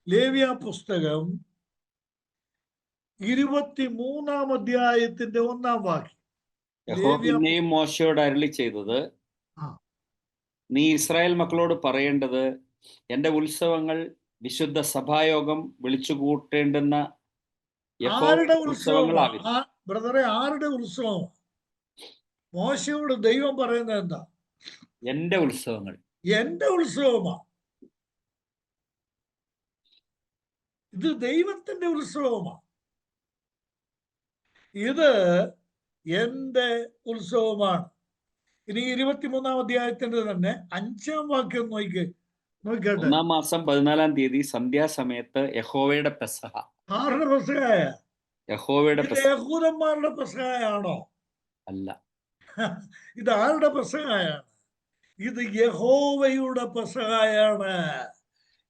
ലേവ്യ പുസ്തകം 23-ാം അധ്യായത്തിന്റെ 1-ാം വാക്യം. പിന്നെയും മോശയോട് അരുളി ചെയ്തത്, നീ ഇസ്രായേൽ മക്കളോട് പറയേണ്ടത്, എന്റെ ഉത്സവങ്ങൾ വിശുദ്ധ സഭായോഗം വിളിച്ചു കൂട്ടേണ്ടുന്ന ആരുടെ ഉത്സവമാണ് ബ്രദറെ? ആരുടെ ഉത്സവം? മോശയോട് ദൈവം പറയുന്നത് എന്താ? എന്റെ ഉത്സവങ്ങൾ. എന്റെ ഉത്സവമാ. ഇത് ദൈവത്തിന്റെ ഉത്സവമാ. ഇത് എന്റെ ഉത്സവമാണ്. ഇനി 23-ാം അധ്യായത്തിന്റെ തന്നെ 5-ാം വാക്യം നോക്കട്ടെ. 1-ാം മാസം 14-ാം തീയതി സന്ധ്യാസമയത്ത് യഹോവയുടെ പെസഹ. ആരുടെ പെസഹയാ? യഹോവയുടെ പെസഹ. യഹൂദന്മാരുടെ പെസഹയാണോ? അല്ല. ഇത് ആരുടെ പെസഹയാണ്? ഇത് യഹോവയുടെ പെസഹയാണ്.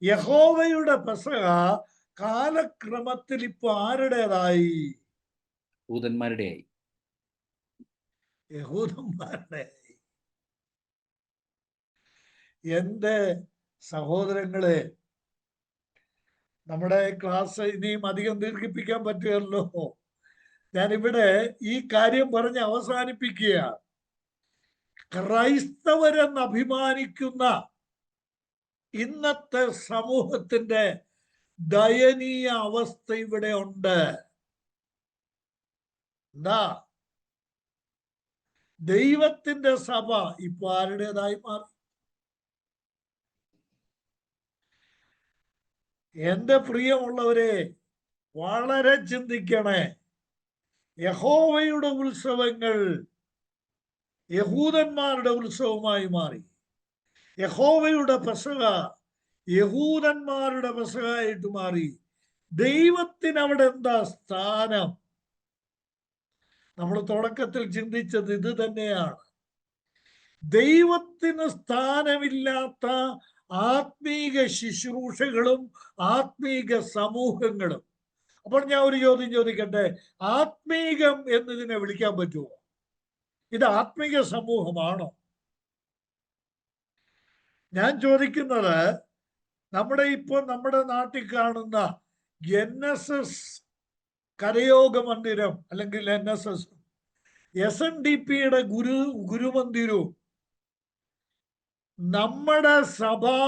യഹോവയുടെ പെസഹ കാലക്രമത്തിൽ ഇപ്പൊ ആരുടേതായി? യഹൂദന്മാരുടെയായി. യഹൂദന്മാരുടെ. എന്റെ സഹോദരങ്ങളെ, നമ്മുടെ ക്ലാസ് ഇനിയും അധികം ദീർഘിപ്പിക്കാൻ പറ്റുമല്ലോ. ഞാനിവിടെ ഈ കാര്യം പറഞ്ഞ് അവസാനിപ്പിക്കുക. ക്രൈസ്തവരെന്ന് അഭിമാനിക്കുന്ന ഇന്നത്തെ സമൂഹത്തിന്റെ ദയനീയ അവസ്ഥ ഇവിടെ ഉണ്ട്. എന്താ? ദൈവത്തിന്റെ സഭ ഇപ്പൊ ആരുടേതായി മാറി? എന്റെ പ്രിയമുള്ളവരെ, വളരെ ചിന്തിക്കണേ. യഹോവയുടെ ഉത്സവങ്ങൾ യഹൂദന്മാരുടെ ഉത്സവമായി മാറി. യഹോവയുടെ പെസഹ യഹൂദന്മാരുടെ പെസഹയായിട്ട് മാറി. ദൈവത്തിന് അവിടെ എന്താ സ്ഥാനം? നമ്മൾ തുടക്കത്തിൽ ചിന്തിച്ചത് ഇത് തന്നെയാണ്. ദൈവത്തിന് സ്ഥാനമില്ലാത്ത ആത്മീക ശുശ്രൂഷകളും ആത്മീക സമൂഹങ്ങളും. അപ്പോൾ ഞാൻ ഒരു ചോദ്യം ചോദിക്കട്ടെ, ആത്മീകം എന്നതിനെ വിളിക്കാൻ പറ്റുമോ? ഇത് ആത്മീക സമൂഹമാണോ? ഞാൻ ചോദിക്കുന്നത്, നമ്മുടെ നാട്ടിൽ കാണുന്ന NSS കരയോഗ മന്ദിരം അല്ലെങ്കിൽ NSS, SNDPയുടെ ഗുരുമന്ദിരവും നമ്മുടെ സഭാ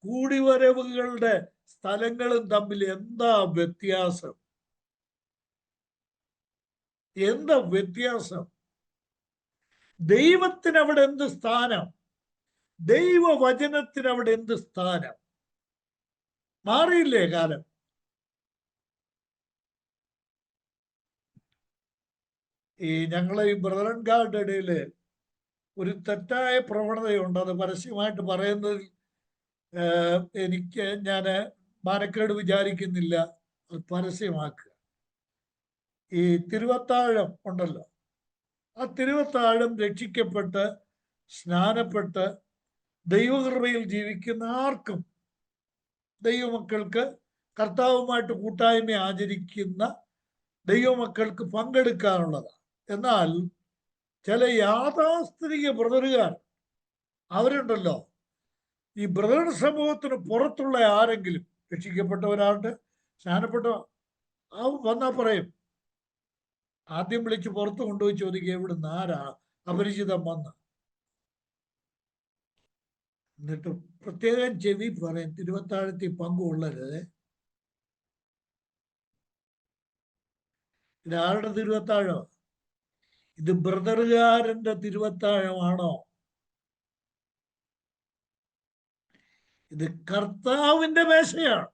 കൂടിവരവുകളുടെ സ്ഥലങ്ങളും തമ്മിൽ എന്താ വ്യത്യാസം? എന്താ വ്യത്യാസം? ദൈവത്തിന് അവിടെ എന്ത് സ്ഥാനം? ദൈവവചനത്തിന് അവിടെ എന്ത് സ്ഥാനം? മാറിയില്ലേ കാലം? ഞങ്ങളെ ഈ ബ്രദറൻകാരുടെ ഇടയിൽ ഒരു തെറ്റായ പ്രവണതയുണ്ട്. അത് പരസ്യമായിട്ട് പറയുന്നതിൽ ഞാൻ മാനക്കേട് വിചാരിക്കുന്നില്ല. അത് പരസ്യമാക്കുക. ഈ തിരുവത്താഴം ഉണ്ടല്ലോ, ആ തിരുവത്താഴം രക്ഷിക്കപ്പെട്ട് സ്നാനപ്പെട്ട് ദൈവകൃപയിൽ ജീവിക്കുന്ന ആർക്കും, ദൈവമക്കൾക്ക്, കർത്താവുമായിട്ട് കൂട്ടായ്മ ആചരിക്കുന്ന ദൈവമക്കൾക്ക് പങ്കെടുക്കാനുള്ളതാണ്. എന്നാൽ ചില യാഥാസ്ഥിതിക ബ്രദറുകാർ അവരുണ്ടല്ലോ, ഈ ബ്രദർ സമൂഹത്തിന് പുറത്തുള്ള ആരെങ്കിലും രക്ഷിക്കപ്പെട്ടവരാണ്ട് സ്നാനപ്പെട്ട വന്നാ പറയും, ആദ്യം വിളിച്ച് പുറത്ത് കൊണ്ടുപോയി ചോദിക്കുക, എവിടുന്ന് ആരാ അപരിചിതം വന്ന്. എന്നിട്ട് പ്രത്യേകം ചെവി പറയും, തിരുവത്താഴത്തിൽ പങ്കുകൊള്ളരുത്. ഇത് ആരുടെ തിരുവത്താഴം? ഇത് ബ്രദറുകാരന്റെ തിരുവത്താഴമാണോ? ഇത് കർത്താവിന്റെ മേശയാണ്.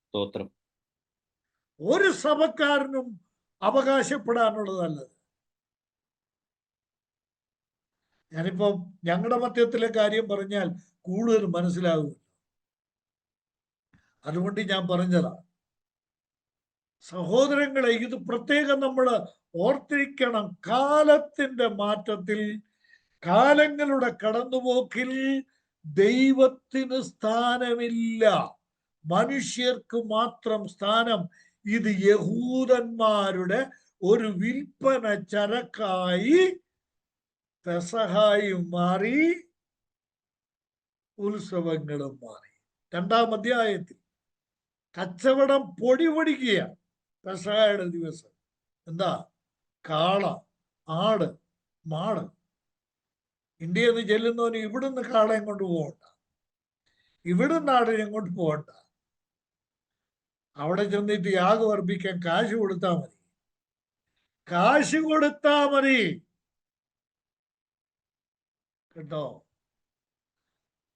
സ്തോത്രം. ഒരു സഭക്കാരനും അവകാശപ്പെടാനുള്ളതല്ലത്. ഞാനിപ്പോ ഞങ്ങളുടെ മധ്യത്തിലെ കാര്യം പറഞ്ഞാൽ കൂടുതൽ മനസ്സിലാകും, അതുകൊണ്ട് ഞാൻ പറഞ്ഞതാണ്. സഹോദരങ്ങളെ, ഇത് പ്രത്യേകം നമ്മൾ ഓർത്തിരിക്കണം. കാലത്തിന്റെ മാറ്റത്തിൽ, കാലങ്ങളുടെ കടന്നുപോക്കിൽ ദൈവത്തിന് സ്ഥാനമില്ല, മനുഷ്യർക്ക് മാത്രം സ്ഥാനം. ഇത് യഹൂദന്മാരുടെ ഒരു വിൽപ്പന ചരക്കായി പെസഹായും മാറി, ഉത്സവങ്ങളും മാറി. 2-ാം അധ്യായത്തിൽ കച്ചവടം പൊടിപൊടിക്കുക. പെസഹയുടെ ദിവസം എന്താ? കാള, ആട്, മാട്. ഇന്ത്യയിൽ നിന്ന് ചെല്ലുന്നവന് ഇവിടുന്ന് കാളയും കൊണ്ട് പോകണ്ട, ഇവിടുന്ന് ആടിനെയും കൊണ്ട് പോകണ്ട. അവിടെ ചെന്നിട്ട് യാഗം അർപ്പിക്കാൻ കാശ് കൊടുത്താൽ മതി, കാശ് കൊടുത്താ മതി കേട്ടോ.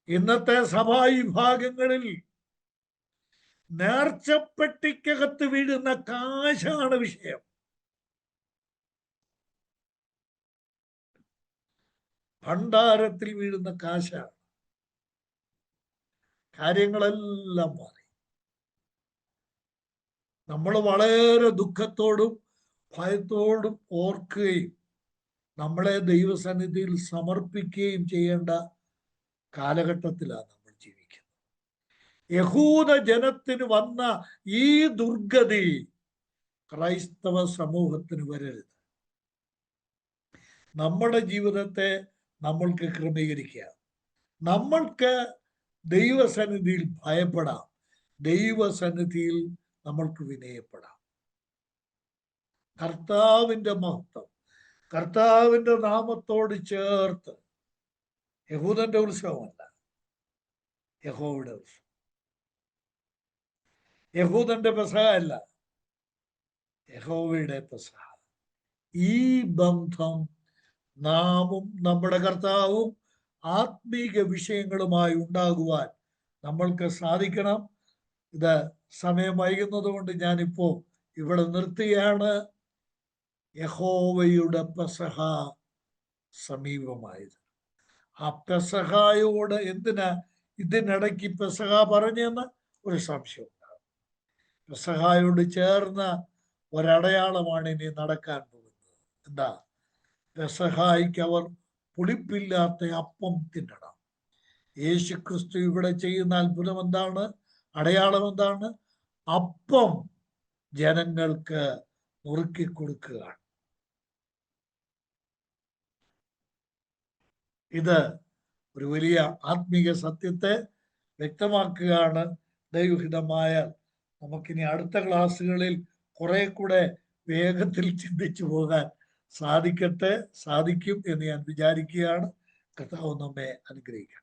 ഇന്നത്തെ സഭാവിഭാഗങ്ങളിൽ നേർച്ചപ്പെട്ടിക്കകത്ത് വീഴുന്ന കാശാണ് വിഷയം. ഭണ്ഡാരത്തിൽ വീഴുന്ന കാശാണ്. കാര്യങ്ങളെല്ലാം മാറി. നമ്മൾ വളരെ ദുഃഖത്തോടും ഭയത്തോടും ഓർക്കുകയും നമ്മളെ ദൈവസന്നിധിയിൽ സമർപ്പിക്കുകയും ചെയ്യേണ്ട കാലഘട്ടത്തിലാണ് നമ്മൾ ജീവിക്കുന്നത്. യഹൂദ ജനത്തിന് വന്ന ഈ ദുർഗതി ക്രൈസ്തവ സമൂഹത്തിന് വരരുത്. നമ്മുടെ ജീവിതത്തെ നമ്മൾക്ക് ക്രമീകരിക്കുക. നമ്മൾക്ക് ദൈവസന്നിധിയിൽ ഭയപ്പെടാം, ദൈവസന്നിധിയിൽ നമ്മൾക്ക് വിനയപ്പെടാം. കർത്താവിൻ്റെ മഹത്വം, കർത്താവിൻ്റെ നാമത്തോട് ചേർത്ത്. യഹൂദന്റെ ഉത്സവമല്ല, യഹോവയുടെ ഉത്സവം. യഹൂദന്റെ പെസഹ അല്ല, യഹോവയുടെ പെസഹ. ഈ ബന്ധം നാമും നമ്മുടെ കർത്താവും ആത്മീക വിഷയങ്ങളുമായി ഉണ്ടാകുവാൻ നമ്മൾക്ക് സാധിക്കണം. ഇത് സമയം വൈകുന്നത് കൊണ്ട് ഞാനിപ്പോ ഇവിടെ നിർത്തുകയാണ്. യഹോവയുടെ പെസഹ സമീപമായത്. ആ പെസഹായോട് എന്തിനാ ഇതിനിടയ്ക്ക് പെസഹ പറഞ്ഞെന്ന് ഒരു സംശയം ഉണ്ടാകും. പെസഹായോട് ചേർന്ന ഒരടയാളമാണ് ഇനി നടക്കാൻ പോകുന്നത്. എന്താ? പെസഹായിക്ക് അവർ പുളിപ്പില്ലാത്ത അപ്പം തിന്നണം. യേശു ക്രിസ്തു ഇവിടെ ചെയ്യുന്ന അത്ഭുതം എന്താണ്? അടയാളം എന്താണ്? അപ്പം ജനങ്ങൾക്ക് മുറുക്കി കൊടുക്കുകയാണ്. ഇത് ഒരു വലിയ ആത്മീയ സത്യത്തെ വ്യക്തമാക്കുകയാണ്. ദൈവഹിതമായ നമുക്കിനി അടുത്ത ക്ലാസ്സുകളിൽ കുറെ കൂടെ വേഗത്തിൽ ചിന്തിച്ചു പോകാൻ സാധിക്കും എന്ന് ഞാൻ വിചാരിക്കുകയാണ്. കർത്താവ് നമ്മെ അനുഗ്രഹിക്കട്ടെ.